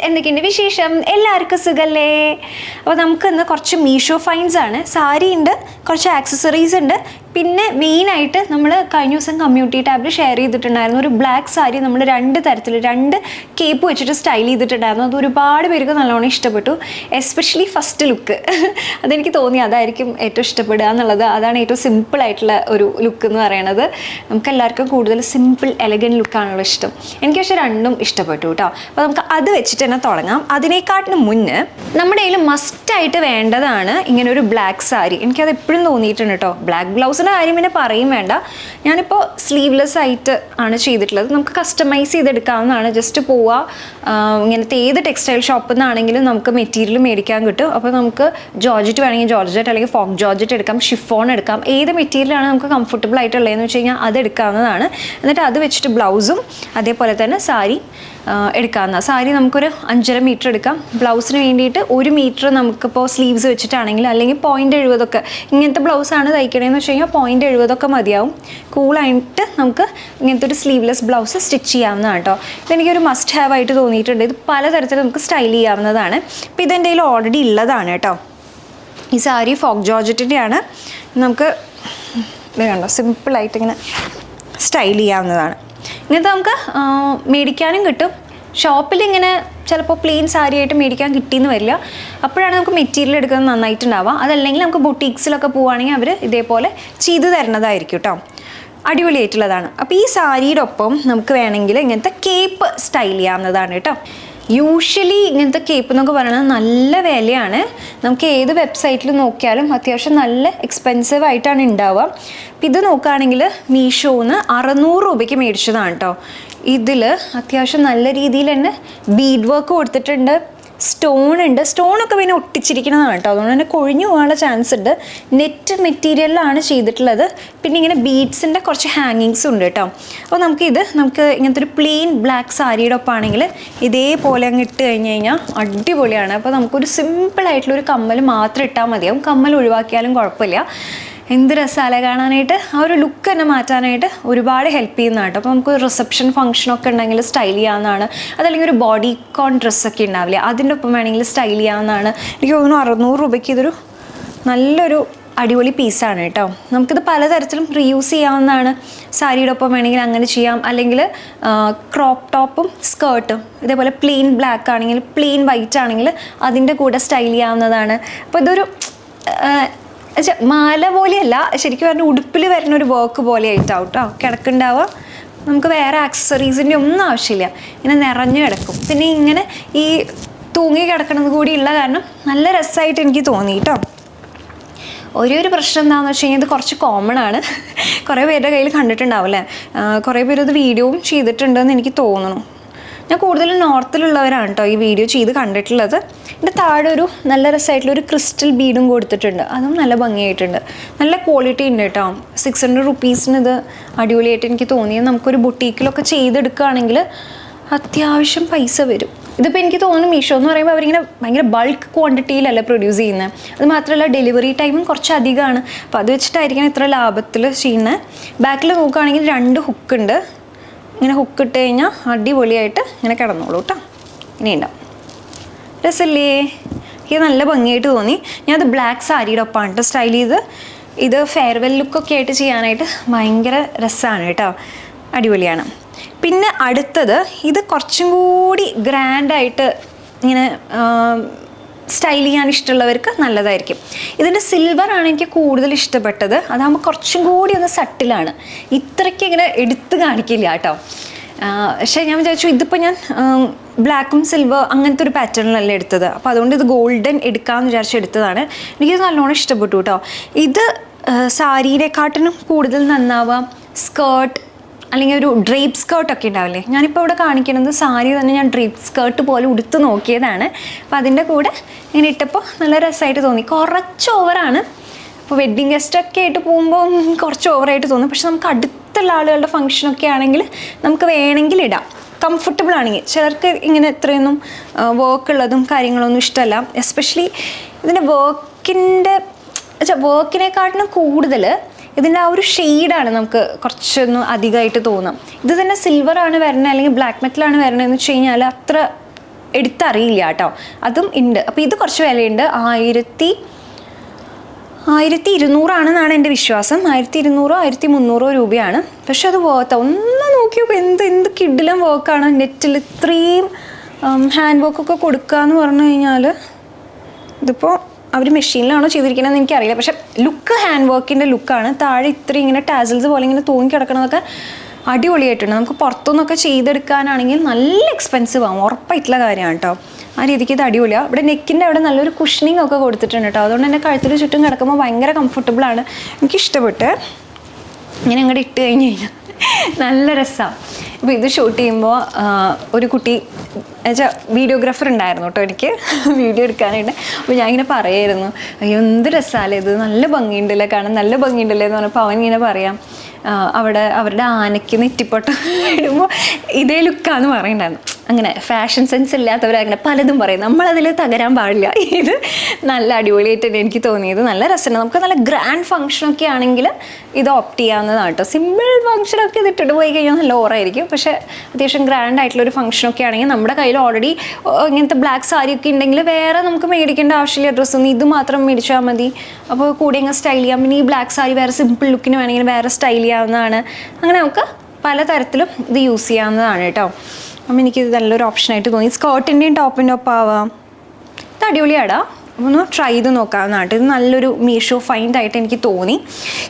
എന്തൊക്കെയുണ്ട് വിശേഷം? എല്ലാവർക്കും സുഖല്ലേ? അപ്പോൾ നമുക്ക് ഇന്ന് കുറച്ച് മീഷോ ഫൈൻസ് ആണ്. സാരി ഉണ്ട്, കുറച്ച് ആക്സസറീസ് ഉണ്ട്, പിന്നെ മെയിനായിട്ട് നമ്മൾ കഴിഞ്ഞ ദിവസം കമ്മ്യൂണിറ്റി ടാബിൽ ഷെയർ ചെയ്തിട്ടുണ്ടായിരുന്നു ഒരു ബ്ലാക്ക് സാരി. നമ്മൾ രണ്ട് കേപ്പ് വെച്ചിട്ട് സ്റ്റൈൽ ചെയ്തിട്ടുണ്ടായിരുന്നു. അത് ഒരുപാട് പേർക്ക് നല്ലോണം ഇഷ്ടപ്പെട്ടു. എസ്പെഷ്യലി ഫസ്റ്റ് ലുക്ക് അതെനിക്ക് തോന്നി അതായിരിക്കും ഏറ്റവും ഇഷ്ടപ്പെടുക എന്നുള്ളത്. അതാണ് ഏറ്റവും സിമ്പിളായിട്ടുള്ള ഒരു ലുക്ക് എന്ന് പറയുന്നത്. നമുക്കെല്ലാവർക്കും കൂടുതൽ സിമ്പിൾ എലഗൻറ്റ് ലുക്കാണല്ലോ ഇഷ്ടം. എനിക്ക് പക്ഷേ രണ്ടും ഇഷ്ടപ്പെട്ടു കേട്ടോ. അപ്പോൾ നമുക്ക് അത് വെച്ചിട്ട് തന്നെ തുടങ്ങാം. അതിനേക്കാട്ടിന് മുന്നേ നമ്മുടെ കയ്യിൽ മസ്റ്റായിട്ട് വേണ്ടതാണ് ഇങ്ങനെ ഒരു ബ്ലാക്ക് സാരി. എനിക്കത് എപ്പോഴും തോന്നിയിട്ടുണ്ട് കേട്ടോ. ബ്ലാക്ക് ബ്ലൗസിൻ്റെ കാര്യം പിന്നെ പറയും വേണ്ട. ഞാനിപ്പോൾ സ്ലീവ്ലെസ് ആയിട്ട് ആണ് ചെയ്തിട്ടുള്ളത്. നമുക്ക് കസ്റ്റമൈസ് ചെയ്തെടുക്കാവുന്നതാണ്. ജസ്റ്റ് പോവുക, ഇങ്ങനത്തെ ഏത് ടെക്സ്റ്റൈൽ ഷോപ്പിൽ നിന്നാണെങ്കിലും നമുക്ക് മെറ്റീരിയൽ മേടിക്കാൻ കിട്ടും. അപ്പോൾ നമുക്ക് ജോർജറ്റ് വേണമെങ്കിൽ ജോർജറ്റ്, അല്ലെങ്കിൽ ഫോക്ക് ജോർജറ്റ് എടുക്കാം, ഷിഫോൺ എടുക്കാം. ഏത് മെറ്റീരിയലാണ് നമുക്ക് കംഫർട്ടബിൾ ആയിട്ടുള്ളതെന്ന് വെച്ച് കഴിഞ്ഞാൽ അത് എടുക്കാവുന്നതാണ്. എന്നിട്ട് അത് വെച്ചിട്ട് ബ്ലൗസും അതേപോലെ തന്നെ സാരി എടുക്കാവുന്ന. സാരി നമുക്കൊരു 5.5 മീറ്റർ എടുക്കാം. ബ്ലൗസിന് വേണ്ടിയിട്ട് 1 മീറ്റർ നമുക്കിപ്പോൾ സ്ലീവ്സ് വെച്ചിട്ടാണെങ്കിൽ, അല്ലെങ്കിൽ 0.70 ഇങ്ങനത്തെ ബ്ലൗസാണ് തയ്ക്കണേന്ന് വെച്ച് കഴിഞ്ഞാൽ 0.70 മതിയാവും. കൂളായിട്ട് നമുക്ക് ഇങ്ങനത്തെ ഒരു സ്ലീവ്ലെസ് ബ്ലൗസ് സ്റ്റിച്ച് ചെയ്യാവുന്നതാണ് കേട്ടോ. ഇതെനിക്കൊരു മസ്റ്റ് ഹാവ് ആയിട്ട് തോന്നിയിട്ടുണ്ട്. ഇത് പലതരത്തിൽ നമുക്ക് സ്റ്റൈൽ ചെയ്യാവുന്നതാണ്. അപ്പോൾ ഇതെൻ്റെ കയ്യിൽ ഓൾറെഡി ഉള്ളതാണ് കേട്ടോ. ഈ സാരി ഫോക്ക് ജോർജറ്റിൻ്റെയാണ്. നമുക്ക് ഇത് കണ്ടോ, സിമ്പിളായിട്ട് ഇങ്ങനെ സ്റ്റൈൽ ചെയ്യാവുന്നതാണ്. ഇങ്ങനത്തെ നമുക്ക് മേടിക്കാനും കിട്ടും. ഷോപ്പിൽ ഇങ്ങനെ ചിലപ്പോൾ പ്ലെയിൻ സാരി ആയിട്ട് മേടിക്കാൻ കിട്ടിയെന്ന് വരില്ല. അപ്പോഴാണ് നമുക്ക് മെറ്റീരിയൽ എടുക്കുന്നത് നന്നായിട്ടുണ്ടാവുക. അതല്ലെങ്കിൽ നമുക്ക് ബൊട്ടീക്സിലൊക്കെ പോവുകയാണെങ്കിൽ അവർ ഇതേപോലെ ചെയ്തു തരുന്നതായിരിക്കും കേട്ടോ. അടിപൊളിയായിട്ടുള്ളതാണ്. അപ്പോൾ ഈ സാരിയുടെ ഒപ്പം നമുക്ക് വേണമെങ്കിൽ ഇങ്ങനത്തെ കേപ്പ് സ്റ്റൈൽ ചെയ്യാവുന്നതാണ് കേട്ടോ. യൂഷ്വലി ഇങ്ങനത്തെ കേപ്പ് എന്നൊക്കെ പറയുന്നത് നല്ല വിലയാണ്. നമുക്ക് ഏത് വെബ്സൈറ്റിൽ നോക്കിയാലും അത്യാവശ്യം നല്ല എക്സ്പെൻസീവ് ആയിട്ടാണ് ഉണ്ടാവുക. അപ്പം ഇത് നോക്കുകയാണെങ്കിൽ മീഷോന്ന് 600 രൂപയ്ക്ക് മേടിച്ചതാണ് കേട്ടോ. ഇതിൽ അത്യാവശ്യം നല്ല രീതിയിൽ തന്നെ ബീഡ് വർക്ക് കൊടുത്തിട്ടുണ്ട്, സ്റ്റോൺ ഉണ്ട്. സ്റ്റോണൊക്കെ പിന്നെ ഒട്ടിച്ചിരിക്കുന്നതാണ് കേട്ടോ, അതുകൊണ്ട് തന്നെ കൊഴിഞ്ഞു പോകാനുള്ള ചാൻസ് ഉണ്ട്. നെറ്റ് മെറ്റീരിയലിലാണ് ചെയ്തിട്ടുള്ളത്. പിന്നെ ഇങ്ങനെ ബീഡ്സിൻ്റെ കുറച്ച് ഹാങ്ങിങ്സും ഉണ്ട് കേട്ടോ. അപ്പോൾ നമുക്ക് ഇങ്ങനത്തെ ഒരു പ്ലെയിൻ ബ്ലാക്ക് സാരിയുടെ ഒപ്പാണെങ്കിൽ ഇതേപോലെ അങ്ങ് ഇട്ട് കഴിഞ്ഞ് കഴിഞ്ഞാൽ അടിപൊളിയാണ്. അപ്പോൾ നമുക്കൊരു സിമ്പിളായിട്ടുള്ളൊരു കമ്മൽ മാത്രം ഇട്ടാൽ മതിയാവും. കമ്മൽ ഒഴിവാക്കിയാലും കുഴപ്പമില്ല. എന്ത് രസമല്ലേ കാണാനായിട്ട്. ആ ഒരു ലുക്ക് തന്നെ മാറ്റാനായിട്ട് ഒരുപാട് ഹെൽപ്പ് ചെയ്യുന്നതാണ് കേട്ടോ. അപ്പോൾ നമുക്ക് റിസപ്ഷൻ ഫംഗ്ഷനൊക്കെ ഉണ്ടെങ്കിൽ സ്റ്റൈൽ ചെയ്യാവുന്നതാണ്. അതല്ലെങ്കിൽ ഒരു ബോഡി കോൺ ഡ്രസ്സൊക്കെ ഉണ്ടാവില്ലേ, അതിൻ്റെ ഒപ്പം വേണമെങ്കിൽ സ്റ്റൈൽ ചെയ്യാവുന്നതാണ്. എനിക്ക് തോന്നുന്നു 600 രൂപയ്ക്ക് ഇതൊരു നല്ലൊരു അടിപൊളി പീസാണ് കേട്ടോ. നമുക്കിത് പലതരത്തിലും റീയൂസ് ചെയ്യാവുന്നതാണ്. സാരിയുടെ ഒപ്പം വേണമെങ്കിൽ അങ്ങനെ ചെയ്യാം. അല്ലെങ്കിൽ ക്രോപ്പ് ടോപ്പും സ്കേർട്ടും ഇതേപോലെ പ്ലെയിൻ ബ്ലാക്ക് ആണെങ്കിൽ, പ്ലെയിൻ വൈറ്റ് ആണെങ്കിൽ അതിൻ്റെ കൂടെ സ്റ്റൈൽ ചെയ്യാവുന്നതാണ്. അപ്പോൾ ഇതൊരു മാല പോലെയല്ല, ശരിക്കും പറഞ്ഞാൽ ഉടുപ്പിൽ വരുന്ന ഒരു വർക്ക് പോലെ ആയിട്ടാവും കേട്ടോ കിടക്കുന്നുണ്ടാവുക. നമുക്ക് വേറെ ആക്സസറീസിൻ്റെ ഒന്നും ആവശ്യമില്ല. ഇങ്ങനെ നിറഞ്ഞു കിടക്കും. പിന്നെ ഇങ്ങനെ ഈ തൂങ്ങി കിടക്കണത് കൂടി ഉള്ള കാരണം നല്ല രസമായിട്ട് എനിക്ക് തോന്നി കേട്ടോ. ഒരു പ്രശ്നം എന്താണെന്ന് വെച്ച് കഴിഞ്ഞാൽ ഇത് കുറച്ച് കോമൺ ആണ്. കുറേ പേരുടെ കയ്യിൽ കണ്ടിട്ടുണ്ടാവില്ലേ, കുറേ പേര് ഇത് വീഡിയോയും ചെയ്തിട്ടുണ്ടെന്ന് എനിക്ക് തോന്നുന്നു. ഞാൻ കൂടുതലും നോർത്തിലുള്ളവരാണ് കേട്ടോ ഈ വീഡിയോ ചെയ്ത് കണ്ടിട്ടുള്ളത്. ഇതിൻ്റെ താഴെ ഒരു നല്ല രസമായിട്ടുള്ളൊരു ക്രിസ്റ്റൽ ബീഡും കൊടുത്തിട്ടുണ്ട്. അതും നല്ല ഭംഗിയായിട്ടുണ്ട്. നല്ല ക്വാളിറ്റി ഉണ്ട് കേട്ടോ. 600 റുപ്പീസിന് ഇത് അടിപൊളിയായിട്ട് എനിക്ക് തോന്നിയത്. നമുക്കൊരു ബൊട്ടീക്കിലൊക്കെ ചെയ്തെടുക്കുകയാണെങ്കിൽ അത്യാവശ്യം പൈസ വരും. ഇതിപ്പോൾ എനിക്ക് തോന്നുന്നു മീഷോ എന്ന് പറയുമ്പോൾ അവരിങ്ങനെ ഭയങ്കര ബൾക്ക് ക്വാണ്ടിറ്റിയിലല്ല പ്രൊഡ്യൂസ് ചെയ്യുന്നത്. അത് മാത്രമല്ല ഡെലിവറി ടൈമും കുറച്ച് അധികമാണ്. അപ്പോൾ അത് വെച്ചിട്ടായിരിക്കണം ഇത്ര ലാഭത്തിൽ ചെയ്യുന്നത്. ബാക്കിൽ നോക്കുകയാണെങ്കിൽ 2 ഹുക്കുണ്ട്. ഇങ്ങനെ ഹുക്ക് ഇട്ട് കഴിഞ്ഞാൽ അടിപൊളിയായിട്ട് ഇങ്ങനെ കിടന്നോളൂ കേട്ടോ. ഇനി ഉണ്ടാവും. രസമല്ലേ? എനിക്ക് നല്ല ഭംഗിയായിട്ട് തോന്നി. ഞാനത് ബ്ലാക്ക് സാരിയുടെ ഒപ്പമാണ് സ്റ്റൈൽ ചെയ്ത്. ഇത് ഫെയർവെൽ ലുക്കൊക്കെ ആയിട്ട് ചെയ്യാനായിട്ട് ഭയങ്കര രസമാണ് കേട്ടോ. അടിപൊളിയാണ്. പിന്നെ അടുത്തത് ഇത് കുറച്ചും കൂടി ഗ്രാൻഡായിട്ട് ഇങ്ങനെ സ്റ്റൈൽ ചെയ്യാൻ ഇഷ്ടമുള്ളവർക്ക് നല്ലതായിരിക്കും. ഇതിൻ്റെ സിൽവറാണ് എനിക്ക് കൂടുതൽ ഇഷ്ടപ്പെട്ടത്. അതാകുമ്പോൾ കുറച്ചും കൂടി ഒന്ന് സട്ടിലാണ്. ഇത്രയ്ക്ക് ഇങ്ങനെ എടുത്ത് കാണിക്കില്ല കേട്ടോ. പക്ഷേ ഞാൻ വിചാരിച്ചു ഇതിപ്പോൾ ഞാൻ ബ്ലാക്കും സിൽവർ അങ്ങനത്തെ ഒരു പാറ്റേണിലല്ല എടുത്തത്. അപ്പോൾ അതുകൊണ്ട് ഇത് ഗോൾഡൻ എടുക്കാമെന്ന് വിചാരിച്ച് എടുത്തതാണ്. എനിക്കിത് നല്ലോണം ഇഷ്ടപ്പെട്ടു കേട്ടോ. ഇത് സാരിയെക്കാട്ടിനും കൂടുതൽ നന്നാവാം സ്കേർട്ട്, അല്ലെങ്കിൽ ഒരു ഡ്രേപ്പ് സ്കേർട്ടൊക്കെ ഉണ്ടാവില്ലേ. ഞാനിപ്പോൾ ഇവിടെ കാണിക്കുന്നത് സാരി തന്നെ ഞാൻ ഡ്രേപ്പ് സ്കേർട്ട് പോലെ ഉടുത്ത് നോക്കിയതാണ്. അപ്പോൾ അതിൻ്റെ കൂടെ ഇങ്ങനെ ഇട്ടപ്പോൾ നല്ല രസമായിട്ട് തോന്നി. കുറച്ച് ഓവറാണ്. അപ്പോൾ വെഡ്ഡിങ് ഗസ്റ്റൊക്കെ ആയിട്ട് പോകുമ്പോൾ കുറച്ച് ഓവറായിട്ട് തോന്നും. പക്ഷെ നമുക്ക് അടുത്തുള്ള ആളുകളുടെ ഫംഗ്ഷനൊക്കെ ആണെങ്കിൽ നമുക്ക് വേണമെങ്കിൽ ഇടാം, കംഫർട്ടബിൾ ആണെങ്കിൽ. ചിലർക്ക് ഇങ്ങനെ ഇത്രയൊന്നും വർക്കുള്ളതും കാര്യങ്ങളൊന്നും ഇഷ്ടമല്ല. എസ്പെഷ്യലി ഇതിൻ്റെ വർക്കിനെക്കാട്ടിനും കൂടുതൽ ഇതിൻ്റെ ആ ഒരു ഷെയ്ഡാണ് നമുക്ക് കുറച്ചൊന്നും അധികമായിട്ട് തോന്നാം. ഇത് തന്നെ സിൽവറാണ് വരണത് അല്ലെങ്കിൽ ബ്ലാക്ക് മെറ്റലാണ് വരണതെന്ന് വെച്ച് കഴിഞ്ഞാൽ അത്ര എടുത്തറിയില്ല കേട്ടോ, അതും ഉണ്ട്. അപ്പോൾ ഇത് കുറച്ച് വിലയുണ്ട്, 1200 എൻ്റെ വിശ്വാസം. 1200 1300 രൂപയാണ്. പക്ഷെ അത് വർത്ത്. ഒന്ന് നോക്കി നോക്കും, എന്ത് കിഡിലും വർക്കാണ്. നെറ്റിൽ ഇത്രയും ഹാൻഡ് വർക്കൊക്കെ കൊടുക്കുക എന്ന് പറഞ്ഞു കഴിഞ്ഞാൽ, ഇതിപ്പോൾ അവർ മെഷീനിലാണോ ചെയ്തിരിക്കണമെന്ന് എനിക്കറിയില്ല. പക്ഷെ ലുക്ക് ഹാൻഡ് വർക്കിൻ്റെ ലുക്കാണ്. താഴെ ഇത്രയും ഇങ്ങനെ ടാസിൽസ് പോലെ ഇങ്ങനെ തൂങ്ങി കിടക്കണതൊക്കെ അടിപൊളിയായിട്ടുണ്ട്. നമുക്ക് പുറത്തുനിന്നൊക്കെ ചെയ്തെടുക്കാനാണെങ്കിൽ നല്ല എക്സ്പെൻസീവ് ആവും, ഉറപ്പായിട്ടുള്ള കാര്യമാണ് കേട്ടോ. ആ രീതിക്ക് ഇത് അടിപൊളിയാണ്. ഇവിടെ നെക്കിൻ്റെ അവിടെ നല്ലൊരു കുഷനിങ് ഒക്കെ കൊടുത്തിട്ടുണ്ട് കേട്ടോ. അതുകൊണ്ട് തന്നെ കഴുത്തിൽ ചുറ്റും കിടക്കുമ്പോൾ ഭയങ്കര കംഫർട്ടബിളാണ്. എനിക്കിഷ്ടപ്പെട്ട് ഇങ്ങനെ അങ്ങോട്ട് ഇട്ട് കഴിഞ്ഞ് കഴിഞ്ഞാൽ നല്ല രസമാണ്. അപ്പോൾ ഇത് ഷൂട്ട് ചെയ്യുമ്പോൾ ഒരു കുട്ടി എന്നുവെച്ചാൽ വീഡിയോഗ്രാഫർ ഉണ്ടായിരുന്നു കേട്ടോ എനിക്ക് വീഡിയോ എടുക്കാനായിട്ട്. അപ്പോൾ ഞാൻ ഇങ്ങനെ പറയായിരുന്നു, അയ്യോ എന്ത് രസമല്ലേ ഇത്, നല്ല ഭംഗിയുണ്ടല്ലേ കാണാൻ, നല്ല ഭംഗിയുണ്ടല്ലേ എന്ന് പറഞ്ഞപ്പോൾ അവൻ ഇങ്ങനെ പറയാം, അവിടെ അവരുടെ ആനയ്ക്ക് നെറ്റിപ്പട്ടം ഇടുമ്പോൾ ഇതേ ലുക്കാന്ന് പറയുന്നുണ്ടായിരുന്നു. അങ്ങനെ ഫാഷൻ സെൻസ് ഇല്ലാത്തവരങ്ങനെ പലതും പറയും, നമ്മളതിൽ തകരാൻ പാടില്ല. ഇത് നല്ല അടിപൊളിയായിട്ട് തന്നെ എനിക്ക് തോന്നിയത്. നല്ല രസമുണ്ട്. നമുക്ക് നല്ല ഗ്രാൻഡ് ഫംഗ്ഷനൊക്കെ ആണെങ്കിൽ ഇത് ഓപ്റ്റ് ചെയ്യാവുന്നതാണ് കേട്ടോ. സിമ്പിൾ ഫംഗ്ഷനൊക്കെ ഇത് ഇട്ടിട്ട് പോയി കഴിഞ്ഞാൽ നല്ല ഓറായിരിക്കും. പക്ഷേ അത്യാവശ്യം ഗ്രാൻഡ് ആയിട്ടുള്ളൊരു ഫംഗ്ഷനൊക്കെ ആണെങ്കിൽ നമ്മുടെ കയ്യിൽ ഓൾറെഡി ഇങ്ങനത്തെ ബ്ലാക്ക് സാരിയൊക്കെ ഉണ്ടെങ്കിൽ വേറെ നമുക്ക് മേടിക്കേണ്ട ആവശ്യമില്ല ഡ്രസ്സൊന്നും, ഇത് മാത്രം മേടിച്ചാൽ മതി. അപ്പോൾ കൂടി അങ്ങ് സ്റ്റൈൽ ചെയ്യാം. പിന്നെ ഈ ബ്ലാക്ക് സാരി വേറെ സിമ്പിൾ ലുക്കിന് വേണമെങ്കിൽ വേറെ സ്റ്റൈൽ ചെയ്യാവുന്നതാണ്. അങ്ങനെ നമുക്ക് പലതരത്തിലും ഇത് യൂസ് ചെയ്യാവുന്നതാണ് കേട്ടോ. അപ്പം എനിക്കിത് നല്ലൊരു ഓപ്ഷനായിട്ട് തോന്നി. സ്കേർട്ടിൻ്റെയും ടോപ്പിൻ്റെ ഒപ്പം ആവാം. ഇത് അടിപൊളിയാടാ, ഒന്ന് ട്രൈ ചെയ്ത് നോക്കാവുന്നതായിട്ട്. ഇത് നല്ലൊരു മീഷോ ഫൈൻഡ് ആയിട്ട് എനിക്ക് തോന്നി.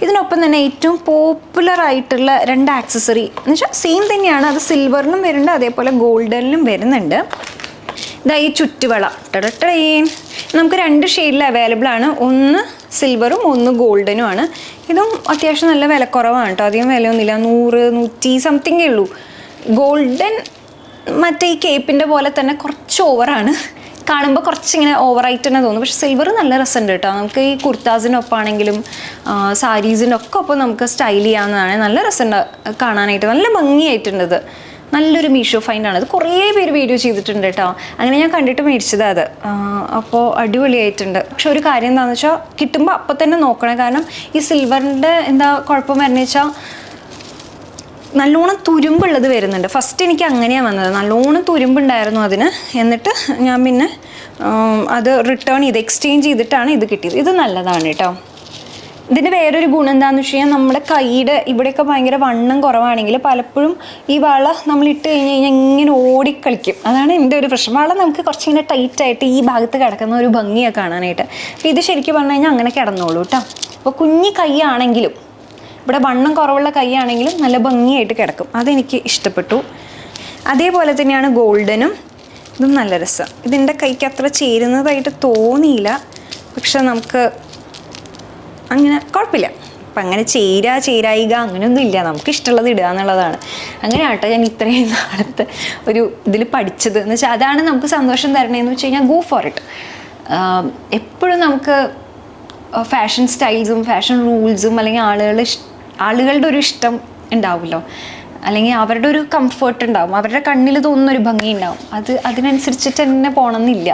ഇതിനൊപ്പം തന്നെ ഏറ്റവും പോപ്പുലറായിട്ടുള്ള 2 ആക്സസറി എന്ന് വെച്ചാൽ സെയിം തന്നെയാണ്, അത് സിൽവറിനും വരുന്നുണ്ട് അതേപോലെ ഗോൾഡനിലും വരുന്നുണ്ട്. ഇതാ ഈ ചുറ്റുവള ട്രെയിൻ നമുക്ക് 2 ഷെയ്ഡിൽ അവൈലബിൾ ആണ്. ഒന്ന് സിൽവറും ഒന്ന് ഗോൾഡനുമാണ്. ഇതും അത്യാവശ്യം നല്ല വിലക്കുറവാണ് കേട്ടോ, അധികം വിലയൊന്നുമില്ല, 100 100 സംതിങ്ങേ ഉള്ളൂ. ഗോൾഡൻ മറ്റേ ഈ കേപ്പിൻ്റെ പോലെ തന്നെ കുറച്ച് ഓവറാണ്, കാണുമ്പോൾ കുറച്ചിങ്ങനെ ഓവറായിട്ട് തന്നെ തോന്നും. പക്ഷേ സിൽവർ നല്ല രസമുണ്ട് കേട്ടോ. നമുക്ക് ഈ കുർത്താസിനൊപ്പാണെങ്കിലും സാരീസിൻ്റെ ഒക്കെ ഒപ്പം നമുക്ക് സ്റ്റൈൽ ചെയ്യാവുന്നതാണ്. നല്ല രസമുണ്ട് കാണാനായിട്ട്, നല്ല ഭംഗിയായിട്ടുണ്ട്. ഇത് നല്ലൊരു മീഷോ ഫൈൻഡാണ്. ഇത് കുറേ പേര് വീഡിയോ ചെയ്തിട്ടുണ്ട് കേട്ടോ. അങ്ങനെ ഞാൻ കണ്ടിട്ട് മേടിച്ചത് അത്. അപ്പോൾ അടിപൊളിയായിട്ടുണ്ട്. പക്ഷെ ഒരു കാര്യം എന്താണെന്ന് വെച്ചാൽ കിട്ടുമ്പോൾ അപ്പം തന്നെ നോക്കണം. കാരണം ഈ സിൽവറിൻ്റെ എന്താ കുഴപ്പം വരുന്നത് വെച്ചാൽ നല്ലോണം തുരുമ്പുള്ളത് വരുന്നുണ്ട്. ഫസ്റ്റ് എനിക്ക് അങ്ങനെയാണ് വന്നത്, നല്ലോണം തുരുമ്പുണ്ടായിരുന്നു അതിന്. എന്നിട്ട് ഞാൻ പിന്നെ അത് റിട്ടേൺ ചെയ്ത് എക്സ്ചേഞ്ച് ചെയ്തിട്ടാണ് ഇത് കിട്ടിയത്. ഇത് നല്ലതാണ് കേട്ടോ. ഇതിൻ്റെ വേറൊരു ഗുണം എന്താണെന്ന് വെച്ച് കഴിഞ്ഞാൽ നമ്മുടെ കൈയുടെ ഇവിടെയൊക്കെ ഭയങ്കര വണ്ണം കുറവാണെങ്കിൽ പലപ്പോഴും ഈ വള നമ്മൾ ഇട്ട് കഴിഞ്ഞ് കഴിഞ്ഞാൽ ഇങ്ങനെ ഓടിക്കളിക്കും. അതാണ് എൻ്റെ ഒരു പ്രശ്നം. വള നമുക്ക് കുറച്ചിങ്ങനെ ടൈറ്റായിട്ട് ഈ ഭാഗത്ത് കിടക്കുന്ന ഒരു ഭംഗിയൊക്കെ കാണാനായിട്ട്. അപ്പോൾ ഇത് ശരിക്കും പറഞ്ഞു കഴിഞ്ഞാൽ അങ്ങനെ കിടന്നോളൂ കേട്ടോ. അപ്പോൾ കുഞ്ഞി കൈ ആണെങ്കിലും ഇവിടെ വണ്ണം കുറവുള്ള കൈയാണെങ്കിലും നല്ല ഭംഗിയായിട്ട് കിടക്കും. അതെനിക്ക് ഇഷ്ടപ്പെട്ടു. അതേപോലെ തന്നെയാണ് ഗോൾഡനും. ഇതും നല്ല രസം. ഇതിൻ്റെ കൈക്ക് അത്ര ചേരുന്നതായിട്ട് തോന്നിയില്ല, പക്ഷെ നമുക്ക് അങ്ങനെ കുഴപ്പമില്ല. അപ്പം അങ്ങനെ ചേരായിക അങ്ങനെയൊന്നും ഇല്ല, നമുക്ക് ഇഷ്ടമുള്ളത് ഇടുക എന്നുള്ളതാണ്. അങ്ങനെ ആട്ടോ ഞാൻ ഇത്രയും നാളത്തെ ഒരു ഇതിൽ പഠിച്ചത്. എന്ന് വെച്ചാൽ അതാണ് നമുക്ക് സന്തോഷം തരണേന്ന് വെച്ച് കഴിഞ്ഞാൽ ഗോ ഫോർ ഇറ്റ്. എപ്പോഴും നമുക്ക് ഫാഷൻ സ്റ്റൈൽസും ഫാഷൻ റൂൾസും അല്ലെങ്കിൽ ആളുകളുടെ ഒരു ഇഷ്ടം ഉണ്ടാവുമല്ലോ, അല്ലെങ്കിൽ അവരുടെ ഒരു കംഫർട്ട് ഉണ്ടാവും, അവരുടെ കണ്ണിൽ തോന്നുന്നൊരു ഭംഗി ഉണ്ടാവും. അതിനനുസരിച്ചിട്ട് തന്നെ പോകണമെന്നില്ല.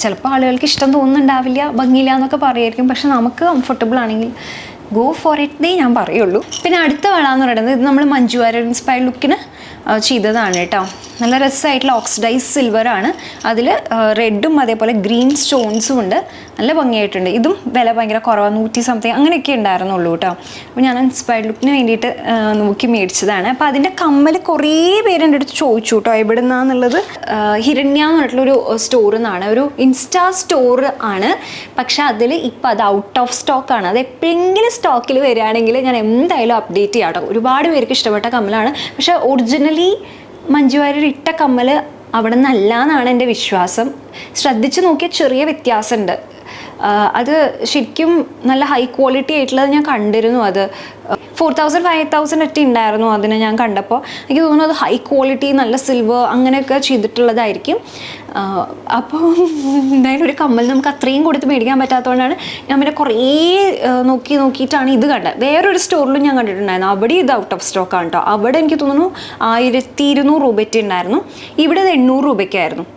ചിലപ്പോൾ ആളുകൾക്ക് ഇഷ്ടം തോന്നുന്നുണ്ടാവില്ല, ഭംഗിയില്ല എന്നൊക്കെ പറയുമായിരിക്കും. പക്ഷെ നമുക്ക് കംഫർട്ടബിൾ ആണെങ്കിൽ ഗോ ഫോർ ഇറ്റ് ഞാൻ പറയുള്ളൂ. പിന്നെ അടുത്ത വള എന്ന് പറയുന്നത് ഇത് നമ്മൾ മഞ്ജു വാര്യർ ഇൻസ്പയർഡ് ലുക്കിന് ചെയ്തതാണ് കേട്ടോ. നല്ല രസമായിട്ടുള്ള ഓക്സിഡൈസ് സിൽവറാണ്. അതിൽ റെഡും അതേപോലെ ഗ്രീൻ സ്റ്റോൺസും ഉണ്ട്. നല്ല ഭംഗിയായിട്ടുണ്ട്. ഇതും വില ഭയങ്കര കുറവാണ്, 100 സംതിങ് അങ്ങനെയൊക്കെ ഉണ്ടായിരുന്നുള്ളൂ കേട്ടോ. അപ്പോൾ ഞാൻ ഇൻസ്പയർഡ് ലുക്കിന് വേണ്ടിയിട്ട് നോക്കി മേടിച്ചതാണ്. അപ്പോൾ അതിൻ്റെ കമ്മൽ കുറേ പേര് എൻ്റെ അടുത്ത് ചോദിച്ചു കേട്ടോ എവിടെ നിന്നാന്നുള്ളത്. ഹിരണ്യ എന്ന് പറഞ്ഞിട്ടുള്ളൊരു സ്റ്റോറിൽ നിന്നാണ്, ഒരു ഇൻസ്റ്റാ സ്റ്റോർ ആണ്. പക്ഷെ അതിൽ ഇപ്പോൾ അത് ഔട്ട് ഓഫ് സ്റ്റോക്കാണ്. അത് എപ്പോഴെങ്കിലും സ്റ്റോക്കിൽ വരികയാണെങ്കിൽ ഞാൻ എന്തായാലും അപ്ഡേറ്റ് ചെയ്യാം കേട്ടോ. ഒരുപാട് പേർക്ക് ഇഷ്ടപ്പെട്ട കമ്മലാണ്. പക്ഷേ ഒറിജിനലി മഞ്ജു വാര്യർ ഇട്ട കമ്മൽ അവിടെ നിന്നല്ല എന്നാണ് എൻ്റെ വിശ്വാസം. ശ്രദ്ധിച്ച് നോക്കിയാൽ ചെറിയ വ്യത്യാസമുണ്ട്. അത് ശരിക്കും നല്ല ഹൈ ക്വാളിറ്റി ആയിട്ടുള്ളത് ഞാൻ കണ്ടിരുന്നു. അത് 4000 5000 ഒക്കെ ഉണ്ടായിരുന്നു അതിന് ഞാൻ കണ്ടപ്പോൾ. എനിക്ക് തോന്നുന്നു അത് ഹൈ ക്വാളിറ്റി നല്ല സിൽവർ അങ്ങനെയൊക്കെ ചെയ്തിട്ടുള്ളതായിരിക്കും. അപ്പോൾ എന്തായാലും ഒരു കമ്മൽ നമുക്ക് അത്രയും കൊടുത്ത് മേടിക്കാൻ പറ്റാത്തതുകൊണ്ടാണ് ഞാൻ പിന്നെ കുറേ നോക്കിയിട്ടാണ് ഇത് കണ്ടത്. വേറൊരു സ്റ്റോറിലും ഞാൻ കണ്ടിട്ടുണ്ടായിരുന്നു, അവിടെ ഇത് ഔട്ട് ഓഫ് സ്റ്റോക്കാണ് കേട്ടോ. അവിടെ എനിക്ക് തോന്നുന്നു 1200 രൂപയ്ക്ക് ഉണ്ടായിരുന്നു, ഇവിടെ ഇത് 800 രൂപയ്ക്കായിരുന്നു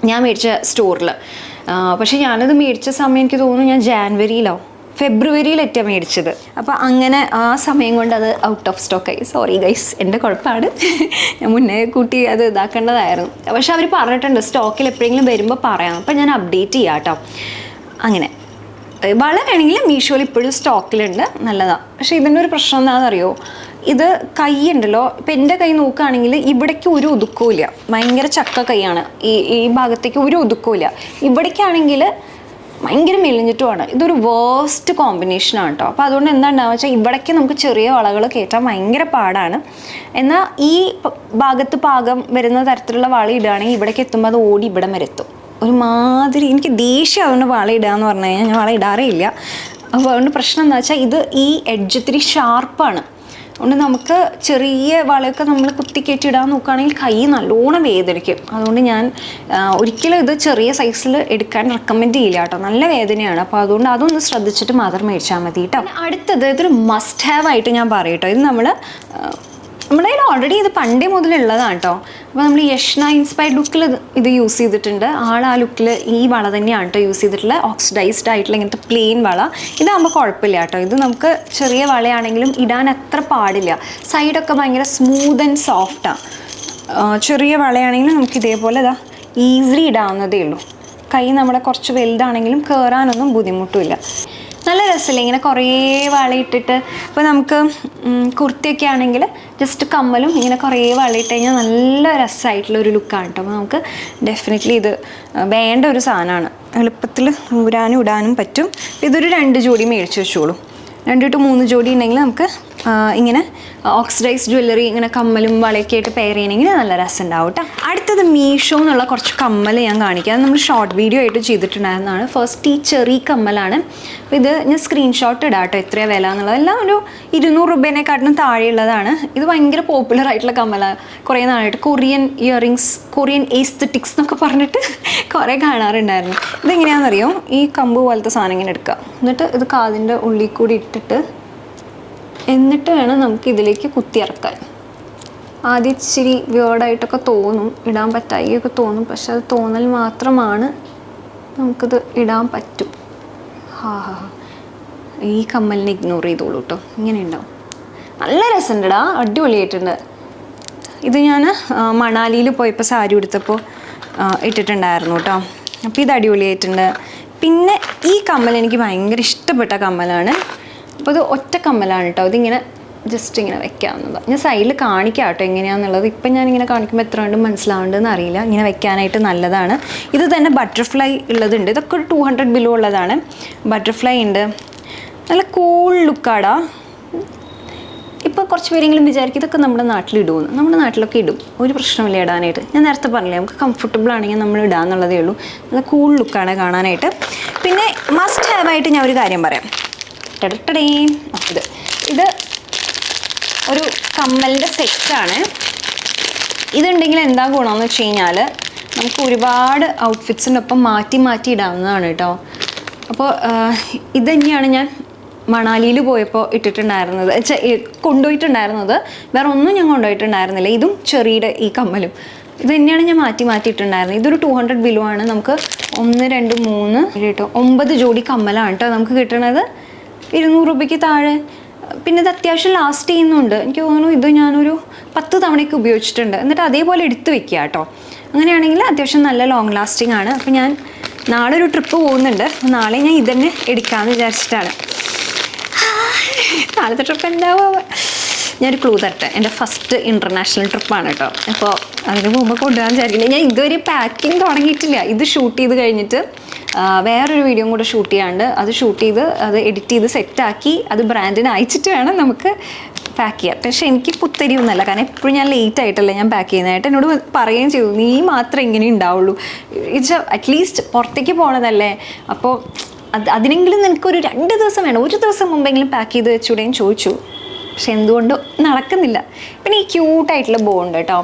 ഞാൻ മേടിച്ച സ്റ്റോറിൽ. പക്ഷേ ഞാനത് മേടിച്ച സമയം എനിക്ക് തോന്നുന്നു ഞാൻ ജാനുവരിയിലോ ഫെബ്രുവരിയിലേറ്റാണ് മേടിച്ചത്. അപ്പോൾ അങ്ങനെ ആ സമയം കൊണ്ട് അത് ഔട്ട് ഓഫ് സ്റ്റോക്കായി. സോറി ഗൈസ്, എൻ്റെ കുഴപ്പമാണ്. ഞാൻ മുന്നേ കൂട്ടി അത് ഇതാക്കേണ്ടതായിരുന്നു. പക്ഷെ അവർ പറഞ്ഞിട്ടുണ്ട് സ്റ്റോക്കിൽ എപ്പോഴെങ്കിലും വരുമ്പോൾ പറയാം. അപ്പോൾ ഞാൻ അപ്ഡേറ്റ് ചെയ്യാം കേട്ടോ. അങ്ങനെ വള വേണമെങ്കിൽ മീഷോയിൽ ഇപ്പോഴും സ്റ്റോക്കിലുണ്ട്, നല്ലതാണ്. പക്ഷേ ഇതിൻ്റെ ഒരു പ്രശ്നം എന്താണെന്നറിയോ, ഇത് കൈ ഉണ്ടല്ലോ. ഇപ്പം എൻ്റെ കൈ നോക്കുകയാണെങ്കിൽ ഇവിടേക്ക് ഒരു ഒതുക്കമില്ല, ഭയങ്കര ചക്ക കൈയാണ്. ഈ ഭാഗത്തേക്ക് ഒരു ഒതുക്കമില്ല. ഇവിടേക്കാണെങ്കിൽ ഭയങ്കര മെലിഞ്ഞിട്ടുമാണ്. ഇതൊരു വേസ്റ്റ് കോമ്പിനേഷനാണ് കേട്ടോ. അപ്പോൾ അതുകൊണ്ട് എന്താ ഉണ്ടാവുക വെച്ചാൽ ഇവിടേക്ക് നമുക്ക് ചെറിയ വളകൾ കയറ്റാൻ ഭയങ്കര പാടാണ്. എന്നാൽ ഈ ഭാഗത്ത് പാകം വരുന്ന തരത്തിലുള്ള വള ഇടുകയാണെങ്കിൽ ഇവിടേക്ക് എത്തുമ്പോൾ അത് ഓടി ഇവിടം വരെ എത്തും. ഒരുമാതിരി എനിക്ക് ദേഷ്യം അതുകൊണ്ട് വള ഇടുക എന്ന് പറഞ്ഞു കഴിഞ്ഞാൽ ഞാൻ വള ഇടാറേ ഇല്ല. അപ്പോൾ അതുകൊണ്ട് പ്രശ്നം എന്താ വെച്ചാൽ ഇത് ഈ എഡ്ജ് ഇത്തിരി ഷാർപ്പാണ്. അതുകൊണ്ട് നമുക്ക് ചെറിയ വളയൊക്കെ നമ്മൾ കുത്തിക്കയറ്റി ഇടാൻ നോക്കുകയാണെങ്കിൽ കൈ നല്ലോണം വേദനിക്കും. അതുകൊണ്ട് ഞാൻ ഒരിക്കലും ഇത് ചെറിയ സൈസിൽ എടുക്കാൻ റെക്കമെൻഡ് ചെയ്യില്ല കേട്ടോ, നല്ല വേദനയാണ്. അപ്പോൾ അതുകൊണ്ട് അതൊന്ന് ശ്രദ്ധിച്ചിട്ട് മാത്രം മേടിച്ചാൽ മതി കേട്ടോ. അടുത്തത് ഇതൊരു മസ്റ്റ് ഹാവ് ആയിട്ട് ഞാൻ പറയും കേട്ടോ. ഇത് നമ്മുടെ കയ്യിൽ ഓൾറെഡി ഇത് പണ്ടേ മുതലുള്ളതാണ് കേട്ടോ. അപ്പോൾ നമ്മൾ യഷ്ന ഇൻസ്പയർഡ് ലുക്കിൽ ഇത് യൂസ് ചെയ്തിട്ടുണ്ട്. ആ ലുക്കിൽ ഈ വള തന്നെയാണ് കേട്ടോ യൂസ് ചെയ്തിട്ടുള്ള ഓക്സിഡൈസ്ഡ് ആയിട്ടുള്ള ഇങ്ങനത്തെ പ്ലെയിൻ വള. ഇതാകുമ്പോൾ കുഴപ്പമില്ല കേട്ടോ. ഇത് നമുക്ക് ചെറിയ വളയാണെങ്കിലും ഇടാൻ അത്ര പാടില്ല. സൈഡൊക്കെ ഭയങ്കര സ്മൂത്ത് ആൻഡ് സോഫ്റ്റാണ്. ചെറിയ വളയാണെങ്കിലും നമുക്ക് ഇതേപോലെ ഇതാ ഈസിലി ഇടാവുന്നതേ ഉള്ളൂ. കൈ നമ്മുടെ കുറച്ച് വലുതാണെങ്കിലും കയറാനൊന്നും ബുദ്ധിമുട്ടില്ല. നല്ല രസമില്ല ഇങ്ങനെ കുറേ വളയിട്ടിട്ട്. ഇപ്പോൾ നമുക്ക് കുർത്തിയൊക്കെ ആണെങ്കിൽ ജസ്റ്റ് കമ്മലും ഇങ്ങനെ കുറേ വളയിട്ട് കഴിഞ്ഞാൽ നല്ല രസമായിട്ടുള്ള ഒരു ലുക്കാണ് കേട്ടോ. അപ്പോൾ നമുക്ക് ഡെഫിനറ്റ്ലി ഇത് വേണ്ട ഒരു സാധനമാണ്. എളുപ്പത്തിൽ ഊരാനും ഇടാനും പറ്റും. ഇതൊരു 2 ജോഡി മേടിച്ച് വെച്ചോളൂ. 2 to 3 ജോഡി ഉണ്ടെങ്കിൽ നമുക്ക് ഇങ്ങനെ ഓക്സിഡൈസ് ജ്വല്ലറി ഇങ്ങനെ കമ്മലും വളയൊക്കെ ആയിട്ട് പെയർ ചെയ്യണമെങ്കിൽ നല്ല രസം ഉണ്ടാവും കേട്ടോ. അടുത്തത് മീഷോ എന്നുള്ള കുറച്ച് കമ്മൽ ഞാൻ കാണിക്കാം. അത് നമ്മൾ ഷോർട്ട് വീഡിയോ ആയിട്ട് ചെയ്തിട്ടുണ്ടായിരുന്നതാണ്. ഫസ്റ്റ് ഈ ചെറി കമ്മലാണ്. അപ്പോൾ ഇത് ഞാൻ സ്ക്രീൻഷോട്ട് ഇടാം കേട്ടോ എത്രയാണ് വില എന്നുള്ളത്. എല്ലാം ഒരു 200 രൂപേനെക്കാട്ടിലും താഴെയുള്ളതാണ്. ഇത് ഭയങ്കര പോപ്പുലർ ആയിട്ടുള്ള കമ്മലാണ്. കുറേ നാളായിട്ട് കൊറിയൻ ഇയറിങ്സ്, കൊറിയൻ എസ്തെറ്റിക്സ് എന്നൊക്കെ പറഞ്ഞിട്ട് കുറേ കാണാറുണ്ടായിരുന്നു. ഇതെങ്ങനെയാണെന്നറിയോ, ഈ കമ്പ് പോലത്തെ സാധനം ഇങ്ങനെ എടുക്കുക, എന്നിട്ട് ഇത് കാതിൻ്റെ ഉള്ളിൽ കൂടി ഇട്ടിട്ട് എന്നിട്ട് വേണം നമുക്ക് ഇതിലേക്ക് കുത്തിയിറക്കാൻ. ആദ്യം ഇച്ചിരി വേർഡായിട്ടൊക്കെ തോന്നും, ഇടാൻ പറ്റായിയൊക്കെ തോന്നും. പക്ഷെ അത് തോന്നൽ മാത്രമാണ്, നമുക്കിത് ഇടാൻ പറ്റും. ഈ കമ്മലിനെ ഇഗ്നോർ ചെയ്തോളൂ കേട്ടോ. ഇങ്ങനെ ഉണ്ടാവും. നല്ല രസമുണ്ടടാ, അടിപൊളിയായിട്ടുണ്ട്. ഇത് ഞാൻ മണാലിയിൽ പോയപ്പോൾ സാരി ഉടുത്തപ്പോൾ ഇട്ടിട്ടുണ്ടായിരുന്നു കേട്ടോ. അപ്പോൾ ഇത് അടിപൊളിയായിട്ടുണ്ട്. പിന്നെ ഈ കമ്മൽ എനിക്ക് ഭയങ്കര ഇഷ്ടപ്പെട്ട കമ്മലാണ്. അപ്പോൾ ഇത് ഒറ്റ കമ്മലാണ് കേട്ടോ. ഇതിങ്ങനെ ജസ്റ്റ് ഇങ്ങനെ വെക്കാവുന്നതാണ്. ഞാൻ സൈഡിൽ കാണിക്കാം കേട്ടോ എങ്ങനെയാണെന്നുള്ളത്. ഇപ്പം ഞാനിങ്ങനെ കാണിക്കുമ്പോൾ എത്ര കണ്ടും മനസ്സിലാവേണ്ടതെന്ന് അറിയില്ല. ഇങ്ങനെ വെക്കാനായിട്ട് നല്ലതാണ്. ഇത് തന്നെ ബട്ടർഫ്ലൈ ഉള്ളതുണ്ട്. ഇതൊക്കെ ഒരു 200 ബിലോ ഉള്ളതാണ്. ബട്ടർഫ്ലൈ ഉണ്ട്. നല്ല കൂൾ ലുക്കാടാ. ഇപ്പോൾ കുറച്ച് പേരെങ്കിലും വിചാരിക്കും ഇതൊക്കെ നമ്മുടെ നാട്ടിലിടുമെന്ന്. നമ്മുടെ നാട്ടിലൊക്കെ ഇടും, ഒരു പ്രശ്നമില്ല ഇടാനായിട്ട്. ഞാൻ നേരത്തെ പറഞ്ഞില്ലേ, നമുക്ക് കംഫർട്ടബിൾ ആണെങ്കിൽ നമ്മൾ ഇടാന്നുള്ളതേ ഉള്ളൂ. നല്ല കൂൾ ലുക്കാണ് കാണാനായിട്ട്. പിന്നെ മസ്റ്റ് ഹാവ് ആയിട്ട് ഞാൻ ഒരു കാര്യം പറയാം. ഇത് ഒരു കമ്മലിൻ്റെ സെറ്റാണ്. ഇതുണ്ടെങ്കിൽ എന്താ ഗുണമെന്ന് വെച്ച് കഴിഞ്ഞാൽ നമുക്ക് ഒരുപാട് ഔട്ട്ഫിറ്റ്സിൻ്റെ ഒപ്പം മാറ്റി ഇടാവുന്നതാണ് കേട്ടോ. അപ്പോൾ ഇത് തന്നെയാണ് ഞാൻ മണാലിയിൽ പോയപ്പോൾ ഇട്ടിട്ടുണ്ടായിരുന്നത്, കൊണ്ടുപോയിട്ടുണ്ടായിരുന്നത്. വേറെ ഒന്നും ഞാൻ കൊണ്ടുപോയിട്ടുണ്ടായിരുന്നില്ല. ഇതും ചെറിയുടെ ഈ കമ്മലും ഇത് തന്നെയാണ് ഞാൻ മാറ്റി ഇട്ടുണ്ടായിരുന്നത്. ഇതൊരു 200 ബിലോ ആണ്. നമുക്ക് 1 2 3 കേട്ടോ 9 ജോഡി കമ്മലാണ് കേട്ടോ നമുക്ക് കിട്ടുന്നത് 200 രൂപയ്ക്ക് താഴെ. പിന്നെ ഇത് അത്യാവശ്യം ലാസ്റ്റ് ചെയ്യുന്നുണ്ട്. എനിക്ക് തോന്നുന്നു ഇത് ഞാനൊരു 10 തവണയൊക്കെ ഉപയോഗിച്ചിട്ടുണ്ട്. എന്നിട്ട് അതേപോലെ എടുത്ത് വെക്കുക കേട്ടോ. അങ്ങനെയാണെങ്കിൽ അത്യാവശ്യം നല്ല ലോങ് ലാസ്റ്റിംഗ് ആണ്. അപ്പോൾ ഞാൻ നാളെ ഒരു ട്രിപ്പ് പോകുന്നുണ്ട്. നാളെ ഞാൻ ഇതന്നെ എടുക്കാമെന്ന് വിചാരിച്ചിട്ടാണ്. നാളത്തെ ട്രിപ്പ് എന്താവുക, ഞാനൊരു ക്ലൂ തരട്ടെ. എൻ്റെ ഫസ്റ്റ് ഇൻ്റർനാഷണൽ ട്രിപ്പാണ് കേട്ടോ. അപ്പോൾ അതിന് മുമ്പ് കൊണ്ടുപോകാൻ വിചാരിക്കുന്നത്. ഞാൻ ഇതുവരെ പാക്കിങ് തുടങ്ങിയിട്ടില്ല. ഇത് ഷൂട്ട് ചെയ്ത് കഴിഞ്ഞിട്ട് വേറൊരു വീഡിയോ കൂടെ ഷൂട്ട് ചെയ്യാണ്ട് അത് ഷൂട്ട് ചെയ്ത് അത് എഡിറ്റ് ചെയ്ത് സെറ്റാക്കി അത് ബ്രാൻഡിന് അയച്ചിട്ട് വേണം നമുക്ക് പാക്ക് ചെയ്യാം. പക്ഷേ എനിക്ക് പുത്തരിയൊന്നുമല്ല, കാരണം എപ്പോഴും ഞാൻ ലേറ്റ് ആയിട്ടല്ലേ ഞാൻ പാക്ക് ചെയ്യുന്നതായിട്ട് എന്നോട് പറയുകയും ചെയ്തു, നീ മാത്രമേ ഇങ്ങനെ ഉണ്ടാവുള്ളൂ, ഇറ്റ്സ് അറ്റ്ലീസ്റ്റ് പുറത്തേക്ക് പോകണതല്ലേ, അപ്പോൾ അതിനെങ്കിലും നിനക്കൊരു 2 ദിവസം വേണം, 1 ദിവസം മുമ്പെങ്കിലും പാക്ക് ചെയ്ത് വെച്ചുകൂടെയും ചോദിച്ചു. പക്ഷെ എന്തുകൊണ്ടും നടക്കുന്നില്ല. പിന്നെ ഈ ക്യൂട്ടായിട്ടുള്ള ബോ ഉണ്ട് കേട്ടോ.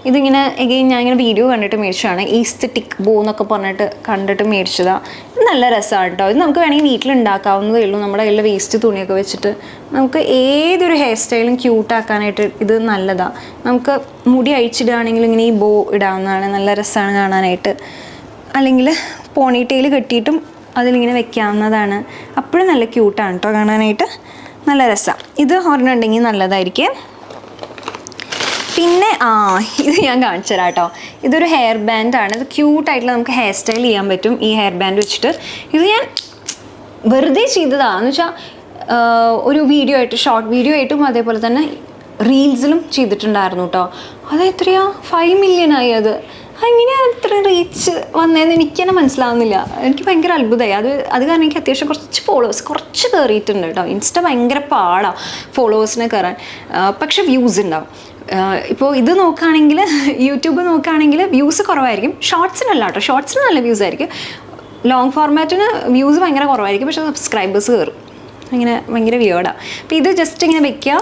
ഇതിങ്ങനെ എഗെയിൻ ഞാനിങ്ങനെ വീഡിയോ കണ്ടിട്ട് മേടിച്ചതാണ്. ഈസ്തെറ്റിക് ബോ എന്നൊക്കെ പറഞ്ഞിട്ട് കണ്ടിട്ട് മേടിച്ചതാണ്. ഇത് നല്ല രസമാണ് കേട്ടോ. ഇത് നമുക്ക് വേണമെങ്കിൽ വീട്ടിലുണ്ടാക്കാവുന്നതേ ഉള്ളൂ. നമ്മുടെ കയ്യിൽ വേസ്റ്റ് തുണിയൊക്കെ വെച്ചിട്ട് നമുക്ക് ഏതൊരു ഹെയർ സ്റ്റൈലും ക്യൂട്ടാക്കാനായിട്ട് ഇത് നല്ലതാണ്. നമുക്ക് മുടി അഴിച്ചിടുകയാണെങ്കിലും ഇങ്ങനെ ഈ ബോ ഇടാവുന്നതാണ്. നല്ല രസമാണ് കാണാനായിട്ട്. അല്ലെങ്കിൽ പോണി ടെയിൽ കെട്ടിയിട്ടും അതിലിങ്ങനെ വെക്കാവുന്നതാണ്. അപ്പോഴും നല്ല ക്യൂട്ടാണ് കേട്ടോ കാണാനായിട്ട്, നല്ല രസമാണ്. ഇത് ഒരെണ്ണം ഉണ്ടെങ്കിൽ നല്ലതായിരിക്കും. പിന്നെ ഇത് ഞാൻ കാണിച്ചു തരാം കേട്ടോ. ഇതൊരു ഹെയർ ബാൻഡാണ്. ഇത് ക്യൂട്ടായിട്ടുള്ള നമുക്ക് ഹെയർ സ്റ്റൈൽ ചെയ്യാൻ പറ്റും ഈ ഹെയർ ബാൻഡ് വെച്ചിട്ട്. ഇത് ഞാൻ വെറുതെ ചെയ്തതാണെന്ന് വെച്ചാൽ ഒരു വീഡിയോ ആയിട്ട്, ഷോർട്ട് വീഡിയോ ആയിട്ടും അതേപോലെ തന്നെ റീൽസിലും ചെയ്തിട്ടുണ്ടായിരുന്നു കേട്ടോ. അത് എത്രയാ 5 million ആയി. അങ്ങനെയാണ് ഇത്ര റീച്ച് വന്നതെന്ന് എനിക്ക് തന്നെ മനസ്സിലാവുന്നില്ല. എനിക്ക് ഭയങ്കര അത്ഭുതമായി. അത് കാരണം എനിക്ക് അത്യാവശ്യം കുറച്ച് ഫോളോവേഴ്സ് കുറച്ച് കയറിയിട്ടുണ്ട് കേട്ടോ. ഇൻസ്റ്റ ഭയങ്കര പാടാണ് ഫോളോവേഴ്സിനെ കയറാൻ, പക്ഷെ വ്യൂസ് ഉണ്ടാവും. ഇപ്പോൾ ഇത് നോക്കുകയാണെങ്കിൽ, യൂട്യൂബ് നോക്കുകയാണെങ്കിൽ വ്യൂസ് കുറവായിരിക്കും. ഷോർട്സിനല്ല കേട്ടോ, ഷോർട്സിന് നല്ല വ്യൂസ് ആയിരിക്കും. ലോങ് ഫോർമാറ്റിന് വ്യൂസ് ഭയങ്കര കുറവായിരിക്കും, പക്ഷേ സബ്സ്ക്രൈബേഴ്സ് കയറും. അങ്ങനെ ഭയങ്കര വിയേർഡാണ്. അപ്പോൾ ഇത് ജസ്റ്റ് ഇങ്ങനെ വെക്കുക,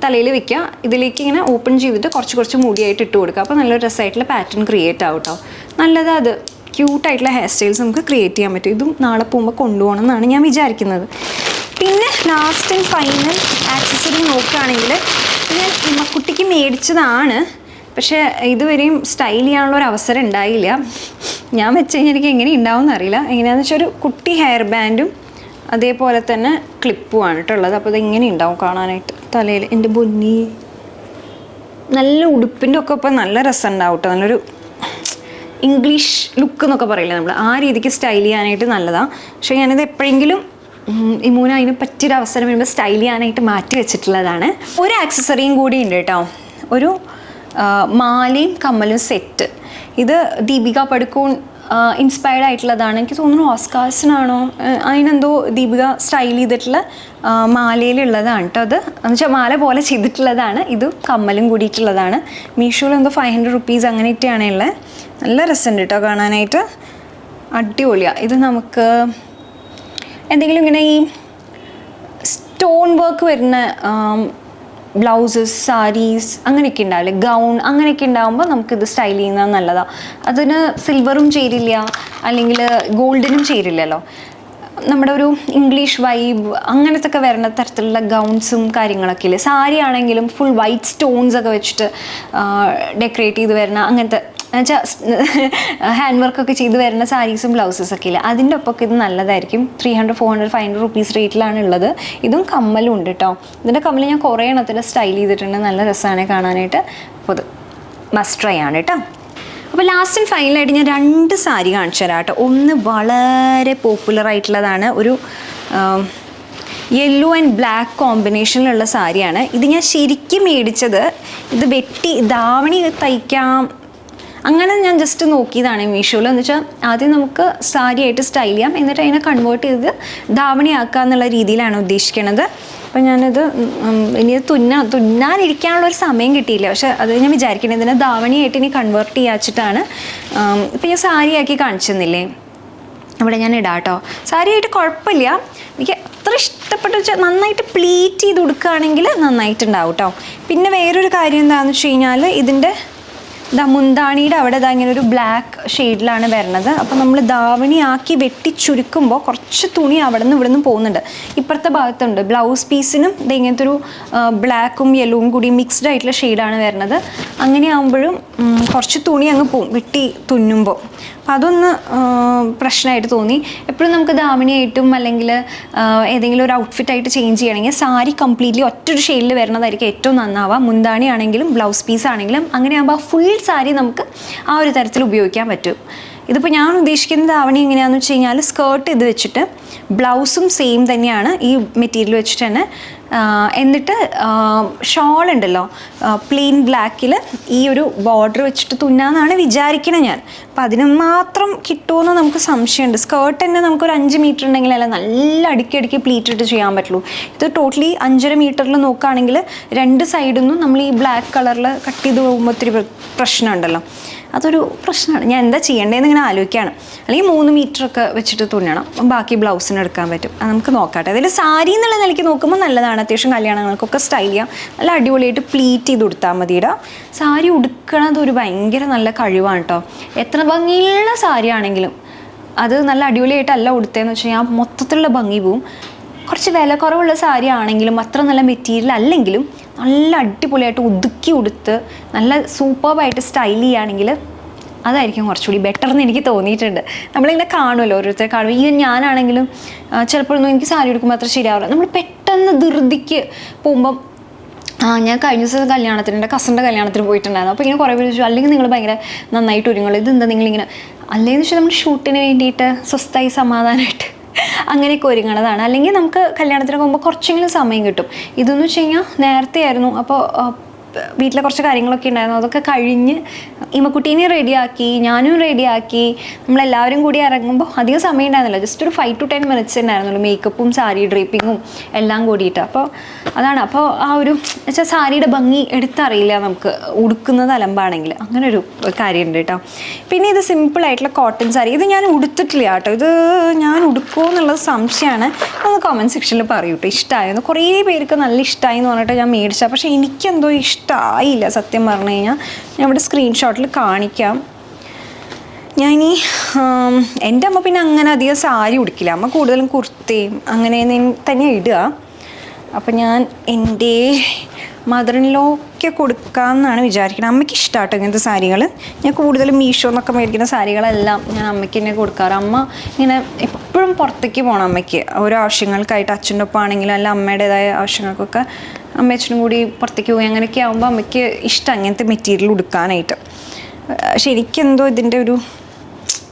തലയിൽ വെക്കുക, ഇതിലേക്ക് ഇങ്ങനെ ഓപ്പൺ ചെയ്തിട്ട് കുറച്ച് മുടിയായിട്ട് ഇട്ട് കൊടുക്കുക. അപ്പോൾ നല്ലൊരു രസമായിട്ടുള്ള പാറ്റേൺ ക്രിയേറ്റ് ആവും കേട്ടോ. നല്ലതാണ്. അത് ക്യൂട്ടായിട്ടുള്ള ഹെയർ സ്റ്റൈൽസ് നമുക്ക് ക്രിയേറ്റ് ചെയ്യാൻ പറ്റും. ഇതും നാളെ പോകുമ്പോൾ കൊണ്ടുപോകണം എന്നാണ് ഞാൻ വിചാരിക്കുന്നത്. പിന്നെ ലാസ്റ്റ് ആൻഡ് ഫൈനൽ ആക്സസറി നോക്കുകയാണെങ്കിൽ ഞാൻ കുട്ടിക്ക് മേടിച്ചതാണ്, പക്ഷേ ഇതുവരെയും സ്റ്റൈൽ ചെയ്യാനുള്ള ഒരു അവസരം ഉണ്ടായില്ല. ഞാൻ വെച്ച് കഴിഞ്ഞാൽ എനിക്ക് എങ്ങനെ ഉണ്ടാവും എന്നറിയില്ല. എങ്ങനെയാണെന്ന് വെച്ചാൽ ഒരു കുട്ടി ഹെയർ ബാൻഡും അതേപോലെ തന്നെ ക്ലിപ്പുമാണ് കേട്ടുള്ളത്. അപ്പോൾ ഇതെങ്ങനെ ഉണ്ടാവും കാണാനായിട്ട് തലയിൽ. എൻ്റെ പൊന്നി, നല്ല ഉടുപ്പിൻ്റെ ഒക്കെ ഇപ്പം നല്ല രസം ഉണ്ടാവും കേട്ടോ. നല്ലൊരു ഇംഗ്ലീഷ് ലുക്ക് എന്നൊക്കെ പറയില്ലേ നമ്മൾ, ആ രീതിക്ക് സ്റ്റൈൽ ചെയ്യാനായിട്ട് നല്ലതാണ്. പക്ഷേ ഞാനിത് എപ്പോഴെങ്കിലും ഇമൂന അതിന് പറ്റിയൊരു അവസരം വരുമ്പോൾ സ്റ്റൈൽ ചെയ്യാനായിട്ട് മാറ്റി വെച്ചിട്ടുള്ളതാണ്. ഒരു ആക്സസറിയും കൂടി ഉണ്ട് കേട്ടോ, ഒരു മാലയും കമ്മലും സെറ്റ്. ഇത് ദീപിക പടുക്കോൺ ഇൻസ്പയർഡ് ആയിട്ടുള്ളതാണ്. എനിക്ക് തോന്നുന്നു ഓസ്കാർസിനാണോ അതിനെന്തോ ദീപിക സ്റ്റൈൽ ചെയ്തിട്ടുള്ള മാലയിലുള്ളതാണ് കേട്ടോ. അത് എന്ന് വെച്ചാൽ മാല പോലെ ചെയ്തിട്ടുള്ളതാണ്. ഇത് കമ്മലും കൂടിയിട്ടുള്ളതാണ്. മീഷോയിൽ എന്തോ 500 rupees അങ്ങനെയൊക്കെയാണ് ഉള്ളത്. നല്ല രസമുണ്ട് കേട്ടോ കാണാനായിട്ട്, അടിപൊളിയാണ്. ഇത് നമുക്ക് എന്തെങ്കിലും ഇങ്ങനെ ഈ സ്റ്റോൺ വർക്ക് വരുന്ന ബ്ലൗസസ്, സാരീസ് അങ്ങനെയൊക്കെ ഉണ്ടാവില്ലേ, ഗൗൺ അങ്ങനെയൊക്കെ ഉണ്ടാകുമ്പോൾ നമുക്കിത് സ്റ്റൈൽ ചെയ്യുന്നത് നല്ലതാണ്. അതിന് സിൽവറും ചേരില്ല, അല്ലെങ്കിൽ ഗോൾഡിനും ചേരില്ലല്ലോ. നമ്മുടെ ഒരു ഇംഗ്ലീഷ് വൈബ് അങ്ങനത്തെ ഒക്കെ വരുന്ന തരത്തിലുള്ള ഗൗൺസും കാര്യങ്ങളൊക്കെ ഇല്ലേ. സാരി ആണെങ്കിലും ഫുൾ വൈറ്റ് സ്റ്റോൺസ് ഒക്കെ വെച്ചിട്ട് ഡെക്കറേറ്റ് ചെയ്ത് വരുന്ന അങ്ങനത്തെ എന്നുവെച്ചാൽ ഹാൻഡ് വർക്കൊക്കെ ചെയ്ത് വരുന്ന സാരീസും ബ്ലൗസസൊക്കെ ഇല്ല, അതിൻ്റെ ഒപ്പമൊക്കെ ഇത് നല്ലതായിരിക്കും. 300, 400, 500 rupees റേറ്റിലാണ് ഉള്ളത്. ഇതും കമ്മലും ഉണ്ട് കേട്ടോ. ഇതിൻ്റെ കമ്മൽ ഞാൻ കുറേ എണ്ണത്തിൽ സ്റ്റൈൽ ചെയ്തിട്ടുണ്ട്, നല്ല രസമാണ് കാണാനായിട്ട്. അപ്പോൾ ഇത് മസ്റ്റ് ട്രൈ ആണ് കേട്ടോ. അപ്പോൾ ലാസ്റ്റ് ആൻഡ് ഫൈനലായിട്ട് ഞാൻ 2 സാരി കാണിച്ചു തരാം കേട്ടോ. ഒന്ന് വളരെ പോപ്പുലർ ആയിട്ടുള്ളതാണ്, ഒരു യെല്ലോ ആൻഡ് ബ്ലാക്ക് കോമ്പിനേഷനിലുള്ള സാരിയാണ്. ഇത് ഞാൻ ശരിക്കും മേടിച്ചത്, ഇത് വെട്ടി ധാവണി തയ്ക്കാം അങ്ങനെ ഞാൻ ജസ്റ്റ് നോക്കിയതാണ് മീഷോയിൽ. എന്ന് വെച്ചാൽ ആദ്യം നമുക്ക് സാരിയായിട്ട് സ്റ്റൈൽ ചെയ്യാം, എന്നിട്ട് അതിനെ കൺവേർട്ട് ചെയ്ത് ധാവണിയാക്കുക എന്നുള്ള രീതിയിലാണ് ഉദ്ദേശിക്കുന്നത്. അപ്പം ഞാനിത് ഇനി തുന്നാനിരിക്കാനുള്ള ഒരു സമയം കിട്ടിയില്ല, പക്ഷെ അത് ഞാൻ വിചാരിക്കുന്നത് ഇതിനെ ധാവണിയായിട്ട് ഇനി കൺവേർട്ട് ചെയ്യാച്ചിട്ടാണ്. ഇപ്പം ഞാൻ സാരിയാക്കി കാണിച്ചെന്നില്ലേ, അവിടെ ഞാൻ ഇടാം കേട്ടോ. സാരിയായിട്ട് കുഴപ്പമില്ല, എനിക്ക് അത്ര ഇഷ്ടപ്പെട്ടു വെച്ചാൽ നന്നായിട്ട് പ്ലീറ്റ് ചെയ്ത് കൊടുക്കുകയാണെങ്കിൽ നന്നായിട്ടുണ്ടാവും കേട്ടോ. പിന്നെ വേറൊരു കാര്യം എന്താണെന്ന് വെച്ച് കഴിഞ്ഞാൽ ഇതിൻ്റെ മുന്താണിയുടെ അവിടെ ഇങ്ങനെ ഒരു ബ്ലാക്ക് ഷെയ്ഡിലാണ് വരുന്നത്. അപ്പോൾ നമ്മൾ ധാവണിയാക്കി വെട്ടി ചുരുക്കുമ്പോൾ കുറച്ച് തുണി അവിടെ നിന്ന് ഇവിടെ നിന്ന് പോകുന്നുണ്ട്. ഇപ്പുറത്തെ ഭാഗത്തുണ്ട് ബ്ലൗസ് പീസിനും ഇങ്ങനത്തെ ഒരു ബ്ലാക്കും യെല്ലോവും കൂടി മിക്സ്ഡ് ആയിട്ടുള്ള ഷെയ്ഡാണ് വരുന്നത്. അങ്ങനെ ആകുമ്പോഴും കുറച്ച് തുണി അങ്ങ് പോവും വെട്ടി തുന്നുമ്പോൾ. അപ്പം അതൊന്ന് പ്രശ്നമായിട്ട് തോന്നി. എപ്പോഴും നമുക്ക് ധാവണിയായിട്ടും അല്ലെങ്കിൽ ഏതെങ്കിലും ഒരു ഔട്ട്ഫിറ്റായിട്ട് ചേഞ്ച് ചെയ്യണമെങ്കിൽ സാരി കംപ്ലീറ്റ്ലി ഒറ്റൊരു ഷെയ്ഡിൽ വരുന്നതായിരിക്കും ഏറ്റവും നന്നാവുക. മുന്താണി ആണെങ്കിലും ബ്ലൗസ് പീസ് ആണെങ്കിലും അങ്ങനെ ആകുമ്പോൾ ഫുൾ സാരി നമുക്ക് ആ ഒരു തരത്തിൽ ഉപയോഗിക്കാൻ പറ്റും. ഇതിപ്പോൾ ഞാൻ ഉദ്ദേശിക്കുന്ന ധാവണി എങ്ങനെയാണെന്ന് വെച്ച് കഴിഞ്ഞാൽ സ്കേർട്ട് ഇത് വെച്ചിട്ട് ബ്ലൗസും സെയിം തന്നെയാണ് ഈ മെറ്റീരിയൽ വെച്ചിട്ട് തന്നെ. എന്നിട്ട് ഷോൾ ഉണ്ടല്ലോ പ്ലെയിൻ ബ്ലാക്കിൽ ഈ ഒരു ബോർഡർ വെച്ചിട്ട് തുന്നാന്നാണ് വിചാരിക്കണത് ഞാൻ. അപ്പം അതിന് മാത്രം കിട്ടുമെന്ന് നമുക്ക് സംശയമുണ്ട്. സ്കേർട്ട് തന്നെ നമുക്കൊരു 5 മീറ്റർ ഉണ്ടെങ്കിലല്ല നല്ല അടുക്കി പ്ലീറ്റ് ഇട്ട് ചെയ്യാൻ പറ്റുള്ളൂ. ഇത് ടോട്ടലി 5.5 മീറ്ററിൽ നോക്കുകയാണെങ്കിൽ 2 സൈഡിൽ നിന്നും നമ്മൾ ഈ ബ്ലാക്ക് കളറിൽ കട്ട് ചെയ്ത് പോകുമ്പോൾ ഒത്തിരി പ്രശ്നമുണ്ടല്ലോ, അതൊരു പ്രശ്നമാണ്. ഞാൻ എന്താ ചെയ്യേണ്ടതെന്ന് ഇങ്ങനെ ആലോചിക്കുകയാണ്. അല്ലെങ്കിൽ 3 മീറ്ററൊക്കെ വെച്ചിട്ട് തുന്നണം, ബാക്കി ബ്ലൗസിന് എടുക്കാൻ പറ്റും. അത് നമുക്ക് നോക്കാട്ടെ. അതിൽ സാരി എന്നുള്ള നിലയ്ക്ക് നോക്കുമ്പോൾ നല്ലതാണ്, അത്യാവശ്യം കല്യാണങ്ങൾക്കൊക്കെ സ്റ്റൈൽ ചെയ്യാം. നല്ല അടിപൊളിയായിട്ട് പ്ലീറ്റ് ചെയ്ത് കൊടുത്താൽ മതിയിടാ. സാരി ഉടുക്കണത് ഒരു ഭയങ്കര നല്ല കഴിവാണ് കേട്ടോ. എത്ര ഭംഗിയുള്ള സാരി ആണെങ്കിലും അത് നല്ല അടിപൊളിയായിട്ടല്ല ഉടുത്തതെന്ന് വെച്ച് കഴിഞ്ഞാൽ മൊത്തത്തിലുള്ള ഭംഗി പോവും. കുറച്ച് വില കുറവുള്ള സാരി ആണെങ്കിലും അത്ര നല്ല മെറ്റീരിയൽ അല്ലെങ്കിലും നല്ല അടിപൊളിയായിട്ട് ഒതുക്കി ഉടുത്ത് നല്ല സൂപ്പർബായിട്ട് സ്റ്റൈൽ ചെയ്യുകയാണെങ്കിൽ അതായിരിക്കും കുറച്ചുകൂടി ബെറ്റർ എന്ന് എനിക്ക് തോന്നിയിട്ടുണ്ട്. നമ്മളിങ്ങനെ കാണുമല്ലോ, ഓരോരുത്തരെ കാണുമ്പോൾ. ഈ ഞാനാണെങ്കിലും ചിലപ്പോഴൊന്നും എനിക്ക് സാരി ഉടുക്കുമ്പോൾ അത്ര ശരിയാവില്ല. നമ്മൾ പെട്ടെന്ന് ധൃതിക്ക് പോകുമ്പം ഞാൻ കഴിഞ്ഞ ദിവസം കല്യാണത്തിന്, എൻ്റെ കസിൻ്റെ കല്യാണത്തിന് പോയിട്ടുണ്ടായിരുന്നു. അപ്പോൾ ഇങ്ങനെ കുറേ പേര് ചോദിച്ചു, അല്ലെങ്കിൽ നിങ്ങൾ ഭയങ്കര നന്നായിട്ട് ഒരുങ്ങുള്ളൂ, ഇതെന്താ നിങ്ങളിങ്ങനെ. അല്ലെങ്കിൽ വെച്ചാൽ നമ്മൾ ഷൂട്ടിന് വേണ്ടിയിട്ട് സ്വസ്ഥമായി സമാധാനമായിട്ട് അങ്ങനെയൊക്കെ ഒരുങ്ങണതാണ്. അല്ലെങ്കിൽ നമുക്ക് കല്യാണത്തിന് പോകുമ്പോൾ കുറച്ചെങ്കിലും സമയം കിട്ടും. ഇതെന്ന് വെച്ച് കഴിഞ്ഞാൽ നേരത്തെ ആയിരുന്നു. അപ്പോൾ വീട്ടിലെ കുറച്ച് കാര്യങ്ങളൊക്കെ ഉണ്ടായിരുന്നു, അതൊക്കെ കഴിഞ്ഞ് ഇമക്കുട്ടീനെ റെഡിയാക്കി, ഞാനും റെഡിയാക്കി, നമ്മളെല്ലാവരും കൂടി ഇറങ്ങുമ്പോൾ അധികം സമയം ഉണ്ടായിരുന്നില്ല. ജസ്റ്റ് ഒരു 5 to 10 minutes ഉണ്ടായിരുന്നുള്ളൂ, മേക്കപ്പും സാരി ഡ്രേപ്പിങ്ങും എല്ലാം കൂടിയിട്ട്. അപ്പോൾ അതാണ്. അപ്പോൾ ആ ഒരു വെച്ചാൽ സാരിയുടെ ഭംഗി എടുത്തറിയില്ല നമുക്ക് ഉടുക്കുന്നത് അലമ്പാണെങ്കിൽ. അങ്ങനെ ഒരു കാര്യമുണ്ട് കേട്ടോ. പിന്നെ ഇത് സിമ്പിളായിട്ടുള്ള കോട്ടൺ സാരി. ഇത് ഞാൻ ഉടുത്തിട്ടില്ല കേട്ടോ. ഇത് ഞാൻ ഉടുക്കുമോ എന്നുള്ളത് സംശയമാണ്. ഒന്ന് കമൻറ്റ് സെക്ഷനിൽ പറയൂ കേട്ടോ. ഇഷ്ടമായിരുന്നു, കുറേ പേർക്ക് നല്ല ഇഷ്ടമായി എന്ന് പറഞ്ഞിട്ട് ഞാൻ മേടിച്ചത്. പക്ഷേ എനിക്കെന്തോ ഇഷ്ടമായില്ല സത്യം പറഞ്ഞു കഴിഞ്ഞാൽ. ഞാൻ ഇവിടെ സ്ക്രീൻഷോട്ടിൽ കാണിക്കാം. ഞാനീ എൻ്റെ അമ്മ പിന്നെ അങ്ങനെ അധികം സാരി ഉടുക്കില്ല. അമ്മ കൂടുതലും കുർത്തയും അങ്ങനെ തന്നെ ഇടുക. അപ്പം ഞാൻ എൻ്റെ മദറിനിലൊക്കെ കൊടുക്കാമെന്നാണ് വിചാരിക്കുന്നത്. അമ്മയ്ക്ക് ഇഷ്ടമാട്ടോ ഇങ്ങനത്തെ സാരികൾ. ഞാൻ കൂടുതലും മീഷോ എന്നൊക്കെ മേടിക്കുന്ന സാരികളെല്ലാം ഞാൻ അമ്മയ്ക്ക് തന്നെ കൊടുക്കാറ്. അമ്മ ഇങ്ങനെ എപ്പോഴും പുറത്തേക്ക് പോകണം അമ്മയ്ക്ക്, ഓരോ ആവശ്യങ്ങൾക്കായിട്ട്. അച്ഛൻ്റെ ഒപ്പം ആണെങ്കിലും അല്ല അമ്മയുടേതായ ആവശ്യങ്ങൾക്കൊക്കെ അമ്മയച്ഛനും കൂടി പുറത്തേക്ക് പോയി. അങ്ങനെയൊക്കെ ആകുമ്പോൾ അമ്മയ്ക്ക് ഇഷ്ടം അങ്ങനത്തെ മെറ്റീരിയൽ ഉടുക്കാനായിട്ട്. പക്ഷെ എനിക്കെന്തോ ഇതിൻ്റെ ഒരു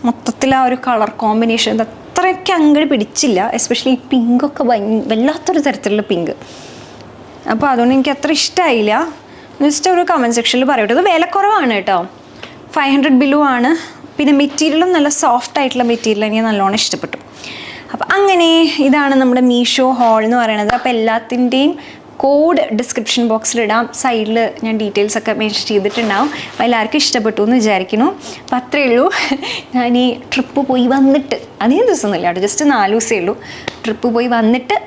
മൊത്തത്തിൽ ആ ഒരു കളർ കോമ്പിനേഷൻ അത്രയ്ക്ക് അങ്ങോട്ട് പിടിച്ചില്ല. എസ്പെഷ്യലി ഈ പിങ്കൊക്കെ വല്ലാത്തൊരു തരത്തിലുള്ള പിങ്ക്. അപ്പോൾ അതുകൊണ്ട് എനിക്ക് അത്ര ഇഷ്ടമായില്ല. ജസ്റ്റ് ഒരു കമൻറ്റ് സെക്ഷനിൽ പറയട്ടെ. ഇത് വിലക്കുറവാണ് കേട്ടോ, 500 ബിലു ആണ്. പിന്നെ മെറ്റീരിയലും നല്ല സോഫ്റ്റ് ആയിട്ടുള്ള മെറ്റീരിയൽ എനിക്ക് നല്ലോണം ഇഷ്ടപ്പെട്ടു. അപ്പോൾ അങ്ങനെ ഇതാണ് നമ്മുടെ മീഷോ ഹോൾ എന്ന് പറയുന്നത്. അപ്പോൾ എല്ലാത്തിൻ്റെയും കോഡ് ഡിസ്ക്രിപ്ഷൻ ബോക്സിലിടാം. സൈഡിൽ ഞാൻ ഡീറ്റെയിൽസ് ഒക്കെ മെൻഷൻ ചെയ്തിട്ടുണ്ടാവും. അപ്പോൾ എല്ലാവർക്കും ഇഷ്ടപ്പെട്ടു എന്ന് വിചാരിക്കുന്നു. അപ്പോൾ അത്രയേ ഉള്ളൂ. ഞാൻ ഈ ട്രിപ്പ് പോയി വന്നിട്ട് അധികം ദിവസമൊന്നുമില്ല കേട്ടോ, ജസ്റ്റ് 4 ദിവസമേ ഉള്ളൂ. ട്രിപ്പ് പോയി വന്നിട്ട്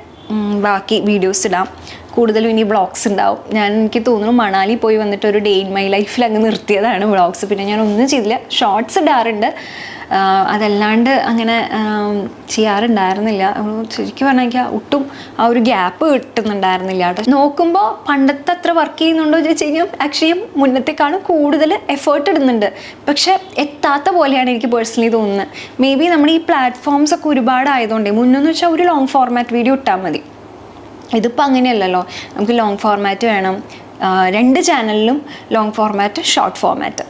ബാക്കി വീഡിയോസ് ഇടാം. കൂടുതലും ഇനി വ്ളോഗ്സ് ഉണ്ടാവും. എനിക്ക് തോന്നുന്നു മണാലി പോയി വന്നിട്ട് ഒരു ഡേ ഇൻ മൈ ലൈഫിൽ അങ്ങ് നിർത്തിയതാണ് വ്ളോഗ്സ്. പിന്നെ ഞാൻ ഒന്നും ചെയ്തില്ല. ഷോർട്സ് ഇടാറുണ്ട്, അതല്ലാണ്ട് അങ്ങനെ ചെയ്യാറുണ്ടായിരുന്നില്ല. ശരിക്കും പറഞ്ഞാൽ എനിക്ക് ഒട്ടും ആ ഒരു ഗ്യാപ്പ് കിട്ടുന്നുണ്ടായിരുന്നില്ല കേട്ടോ. നോക്കുമ്പോൾ പണ്ടത്തെ അത്ര വർക്ക് ചെയ്യുന്നുണ്ടോ എന്ന് ചോദിച്ചു കഴിഞ്ഞാൽ ആക്ച്വലി മുന്നത്തേക്കാളും കൂടുതൽ എഫേർട്ട് ഇടുന്നുണ്ട്. പക്ഷെ എത്താത്ത പോലെയാണ് എനിക്ക് പേഴ്സണലി തോന്നുന്നത്. മേ ബി നമ്മുടെ ഈ പ്ലാറ്റ്ഫോംസ് ഒക്കെ ഒരുപാടായതുകൊണ്ടേ. മുന്നെന്ന് വെച്ചാൽ ഒരു ലോങ് ഫോർമാറ്റ് വീഡിയോ ഇട്ടാൽ മതി. ഇതിപ്പോൾ അങ്ങനെയല്ലല്ലോ, നമുക്ക് ലോങ് ഫോർമാറ്റ് വേണം. 2 ചാനലിലും ലോങ് ഫോർമാറ്റ്, ഷോർട്ട് ഫോർമാറ്റ്.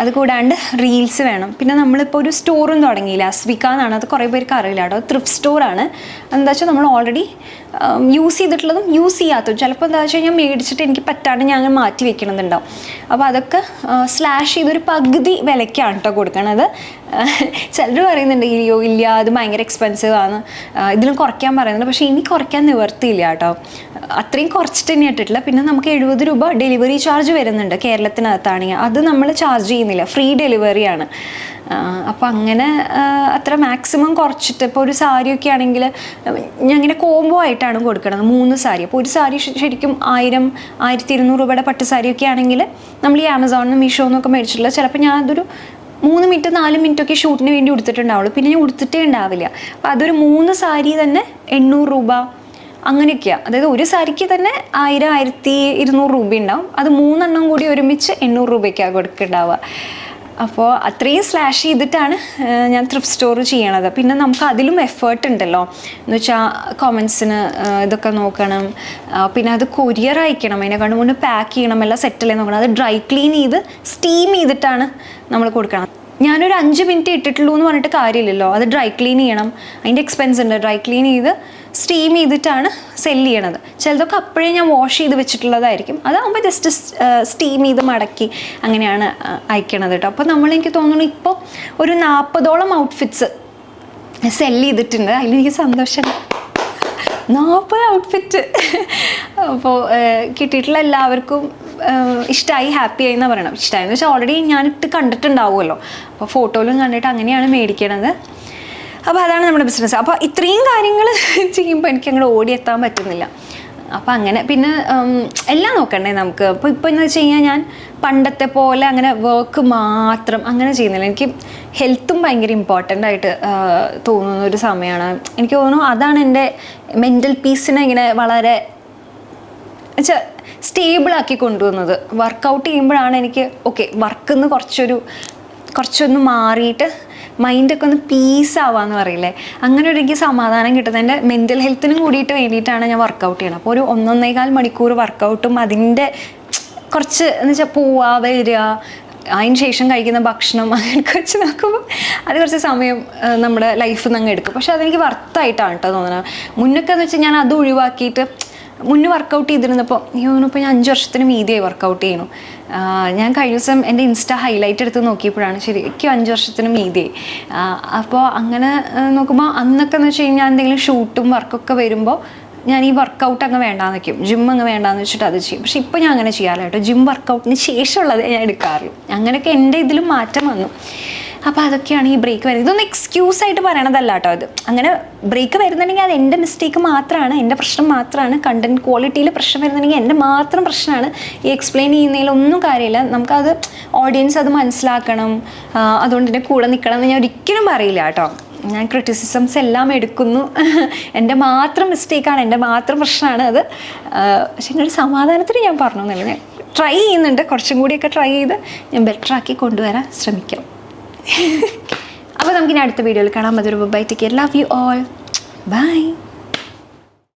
അതുകൂടാണ്ട് റീൽസ് വേണം. പിന്നെ നമ്മളിപ്പോൾ ഒരു സ്റ്റോറും തുടങ്ങിയില്ല, അസ്വിക എന്നാണ്. അത് കുറേ പേർക്ക് അറിയില്ല കേട്ടോ. ത്രിഫ്റ്റ് സ്റ്റോറാണ്. എന്താ വെച്ചാൽ നമ്മൾ ഓൾറെഡി യൂസ് ചെയ്തിട്ടുള്ളതും യൂസ് ചെയ്യാത്തതും. ചിലപ്പോൾ എന്താ വെച്ചാൽ ഞാൻ മേടിച്ചിട്ട് എനിക്ക് പറ്റാണ്ട് ഞാൻ അങ്ങനെ മാറ്റി വെക്കണമെന്നുണ്ടാവും. അപ്പോൾ അതൊക്കെ സ്ലാഷ് ചെയ്തൊരു പകുതി വിലയ്ക്കാണ് കേട്ടോ കൊടുക്കണത്. ചിലർ പറയുന്നുണ്ട് ഇല്ലയോ ഇല്ല അത് ഭയങ്കര എക്സ്പെൻസീവ് ആണ്, ഇതിലും കുറയ്ക്കാൻ പറയുന്നുണ്ട്. പക്ഷേ ഇനി കുറയ്ക്കാൻ നിവർത്തിയില്ല കേട്ടോ. അത്രയും കുറച്ചിട്ട് തന്നെ ഇട്ടിട്ടില്ല. പിന്നെ നമുക്ക് 70 രൂപ ഡെലിവറി ചാർജ് വരുന്നുണ്ട് കേരളത്തിനകത്താണെങ്കിൽ. അത് നമ്മൾ ചാർജ് ചെയ്യുന്നില്ല, ഫ്രീ ഡെലിവറിയാണ്. അപ്പോൾ അങ്ങനെ അത്ര മാക്സിമം കുറച്ചിട്ട്. ഇപ്പോൾ ഒരു സാരിയൊക്കെ ആണെങ്കിൽ ഞാൻ ഇങ്ങനെ കോംബോ ആയിട്ടാണ് കൊടുക്കുന്നത്, 3 സാരി. അപ്പോൾ ഒരു സാരി ശരിക്കും 1000-1200 രൂപയുടെ പട്ട് സാരിയൊക്കെ ആണെങ്കിൽ നമ്മൾ ഈ ആമസോണിൽ നിന്ന് മീഷോ എന്നൊക്കെ മേടിച്ചിട്ടുള്ള ചിലപ്പോൾ ഞാൻ അതൊരു 3 മിനിറ്റ് 4 മിനിറ്റൊക്കെ ഷൂട്ടിന് വേണ്ടി ഉടുത്തിട്ടുണ്ടാവുള്ളൂ. പിന്നെ ഞാൻ ഉടുത്തിട്ടേ ഉണ്ടാവില്ല. അപ്പോൾ അതൊരു 3 സാരി തന്നെ 800 രൂപ അങ്ങനെയൊക്കെയാണ്. അതായത് ഒരു സാരിക്ക് തന്നെ 1000-1200 രൂപ ഉണ്ടാവും. അത് 3 എണ്ണം കൂടി ഒരുമിച്ച് 800 രൂപയ്ക്കാണ് കൊടുക്കുന്നുണ്ടാവുക. അപ്പോൾ അത്രയും സ്ലാഷ് ചെയ്തിട്ടാണ് ഞാൻ ത്രിഫ്റ്റ് സ്റ്റോർ ചെയ്യണത്. പിന്നെ നമുക്ക് അതിലും എഫേർട്ട് ഉണ്ടല്ലോ, എന്ന് വെച്ചാൽ കൊമൻസിന് ഇതൊക്കെ നോക്കണം, പിന്നെ അത് കൊറിയർ അയക്കണം, അതിനെക്കാണ്ട് മുന്നേ പാക്ക് ചെയ്യണം, എല്ലാം സെറ്റിൽ നോക്കണം. അത് ഡ്രൈ ക്ലീൻ ചെയ്ത് സ്റ്റീം ചെയ്തിട്ടാണ് നമ്മൾ കൊടുക്കണം. ഞാനൊരു 5 മിനിറ്റ് ഇട്ടിട്ടുള്ളൂ എന്ന് പറഞ്ഞിട്ട് കാര്യമില്ലല്ലോ, അത് ഡ്രൈ ക്ലീൻ ചെയ്യണം, അതിൻ്റെ എക്സ്പെൻസ് ഉണ്ട്. ഡ്രൈ ക്ലീൻ ചെയ്ത് സ്റ്റീം ചെയ്തിട്ടാണ് സെല്ല് ചെയ്യണത്. ചിലതൊക്കെ അപ്പോഴേ ഞാൻ വാഷ് ചെയ്ത് വെച്ചിട്ടുള്ളതായിരിക്കും. അതാകുമ്പോൾ ജസ്റ്റ് സ്റ്റീം ചെയ്ത് മടക്കി അങ്ങനെയാണ് അയക്കണത് കേട്ടോ. അപ്പോൾ എനിക്ക് തോന്നുന്നു ഇപ്പോൾ ഒരു 40ഓളം ഔട്ട്ഫിറ്റ്സ് സെല്ല് ചെയ്തിട്ടുണ്ട്. അതിലെനിക്ക് സന്തോഷമുണ്ട്. 40 ഔട്ട്ഫിറ്റ്. അപ്പോൾ കിട്ടിയിട്ടുള്ള എല്ലാവർക്കും ഇഷ്ടമായി, ഹാപ്പി ആയി എന്നാണ് പറയണം. ഇഷ്ടമായെന്ന് വെച്ചാൽ ഓൾറെഡി ഞാനിട്ട് കണ്ടിട്ടുണ്ടാവുമല്ലോ, അപ്പോൾ ഫോട്ടോയിലും കണ്ടിട്ട് അങ്ങനെയാണ് മേടിക്കണത്. അപ്പോൾ അതാണ് നമ്മുടെ ബിസിനസ്. അപ്പോൾ ഇത്രയും കാര്യങ്ങൾ ചെയ്യുമ്പോൾ എനിക്ക് അങ്ങോട്ട് ഓടിയെത്താൻ പറ്റുന്നില്ല. അപ്പോൾ അങ്ങനെ പിന്നെ എല്ലാം നോക്കണ്ടേ നമുക്ക്. ഇപ്പോൾ എന്ന് വെച്ച് കഴിഞ്ഞാൽ ഞാൻ പണ്ടത്തെ പോലെ അങ്ങനെ വർക്ക് മാത്രം അങ്ങനെ ചെയ്യുന്നില്ല. എനിക്ക് ഹെൽത്തും ഭയങ്കര ഇമ്പോർട്ടൻ്റ് ആയിട്ട് തോന്നുന്ന ഒരു സമയമാണ്. എനിക്ക് തോന്നുന്നു അതാണ് എൻ്റെ മെൻ്റൽ പീസിനെ ഇങ്ങനെ വളരെ വെച്ചാൽ സ്റ്റേബിളാക്കി കൊണ്ടുവന്നത്. വർക്കൗട്ട് ചെയ്യുമ്പോഴാണ് എനിക്ക് ഓക്കെ വർക്കിൽ നിന്ന് കുറച്ചൊരു കുറച്ചൊന്ന് മാറിയിട്ട് മൈൻഡൊക്കെ ഒന്ന് പീസ് ആവാന്ന് പറയില്ലേ, അങ്ങനെ ഒരു എനിക്ക് സമാധാനം കിട്ടുന്നത് എൻ്റെ മെൻ്റൽ ഹെൽത്തിനും കൂടിയിട്ട് വേണ്ടിയിട്ടാണ് ഞാൻ വർക്കൗട്ട് ചെയ്യണം. അപ്പോൾ ഒരു 1.5 മണിക്കൂർ വർക്കൗട്ടും അതിൻ്റെ കുറച്ച് എന്ന് വെച്ചാൽ പോവുക വരിക, അതിന് ശേഷം കഴിക്കുന്ന ഭക്ഷണം അങ്ങനെയൊക്കെ വെച്ച് നോക്കുമ്പോൾ അത് കുറച്ച് സമയം നമ്മുടെ ലൈഫിൽ നിന്ന് അങ്ങ് എടുക്കും. പക്ഷെ അതെനിക്ക് വർത്തായിട്ടാണ് കേട്ടോ തോന്നുന്നത്. മുന്നൊക്കെ എന്ന് വെച്ചാൽ ഞാൻ അത് ഒഴിവാക്കിയിട്ട് മുന്നേ വർക്കൗട്ട് ചെയ്തിരുന്നപ്പോൾ ഇപ്പോൾ ഞാൻ 5 വർഷത്തിന് മീതിയായി വർക്കൗട്ട് ചെയ്യണു. ഞാൻ കഴിഞ്ഞ ദിവസം എൻ്റെ ഇൻസ്റ്റ ഹൈലൈറ്റ് എടുത്ത് നോക്കിയപ്പോഴാണ് ശരിക്കും 5 വർഷത്തിന് മീതിയായി. അപ്പോൾ അങ്ങനെ നോക്കുമ്പോൾ അന്നൊക്കെ എന്ന് വെച്ച് കഴിഞ്ഞാൽ എന്തെങ്കിലും ഷൂട്ടും വർക്കൊക്കെ വരുമ്പോൾ ഞാൻ ഈ വർക്കൗട്ട് അങ്ങ് വേണ്ടാന്ന് വയ്ക്കും, ജിം അങ്ങ് വേണ്ടാന്ന് വെച്ചിട്ട് അത് ചെയ്യും. പക്ഷെ ഇപ്പോൾ ഞാൻ അങ്ങനെ ചെയ്യാറില്ല കേട്ടോ. ജിം വർക്കൗട്ടിന് ശേഷമുള്ളത് ഞാൻ എടുക്കാറുള്ളൂ. അങ്ങനെയൊക്കെ എൻ്റെ ഇതിലും മാറ്റം വന്നു. അപ്പോൾ അതൊക്കെയാണ് ഈ ബ്രേക്ക് വരുന്നത്. ഇതൊന്നും എക്സ്ക്യൂസായിട്ട് പറയണതല്ല കേട്ടോ. അത് അങ്ങനെ ബ്രേക്ക് വരുന്നുണ്ടെങ്കിൽ അത് എൻ്റെ മിസ്റ്റേക്ക് മാത്രമാണ്, എൻ്റെ പ്രശ്നം മാത്രമാണ്. കണ്ടൻറ് ക്വാളിറ്റിയിൽ പ്രശ്നം വരുന്നുണ്ടെങ്കിൽ എൻ്റെ മാത്രം പ്രശ്നമാണ്. ഈ എക്സ്പ്ലെയിൻ ചെയ്യുന്നതിലൊന്നും കാര്യമില്ല. നമുക്കത് ഓഡിയൻസ് അത് മനസ്സിലാക്കണം, അതുകൊണ്ട് എൻ്റെ കൂടെ നിൽക്കണം എന്ന് ഞാൻ ഒരിക്കലും പറയില്ല കേട്ടോ. ഞാൻ ക്രിറ്റിസിസംസ് എല്ലാം എടുക്കുന്നു, എൻ്റെ മാത്രം മിസ്റ്റേക്കാണ്, എൻ്റെ മാത്രം പ്രശ്നമാണ് അത്. പക്ഷെ എന്നൊരു സമാധാനത്തിന് ഞാൻ പറഞ്ഞു എന്നല്ല, ഞാൻ ട്രൈ ചെയ്യുന്നുണ്ട്. കുറച്ചും കൂടിയൊക്കെ ട്രൈ ചെയ്ത് ഞാൻ ബെറ്ററാക്കി കൊണ്ടുവരാൻ ശ്രമിക്കാം. അപ്പോൾ നമുക്കിനി അടുത്ത വീഡിയോയിൽ കാണാം. അതൊരു bye, take care, love you all, by.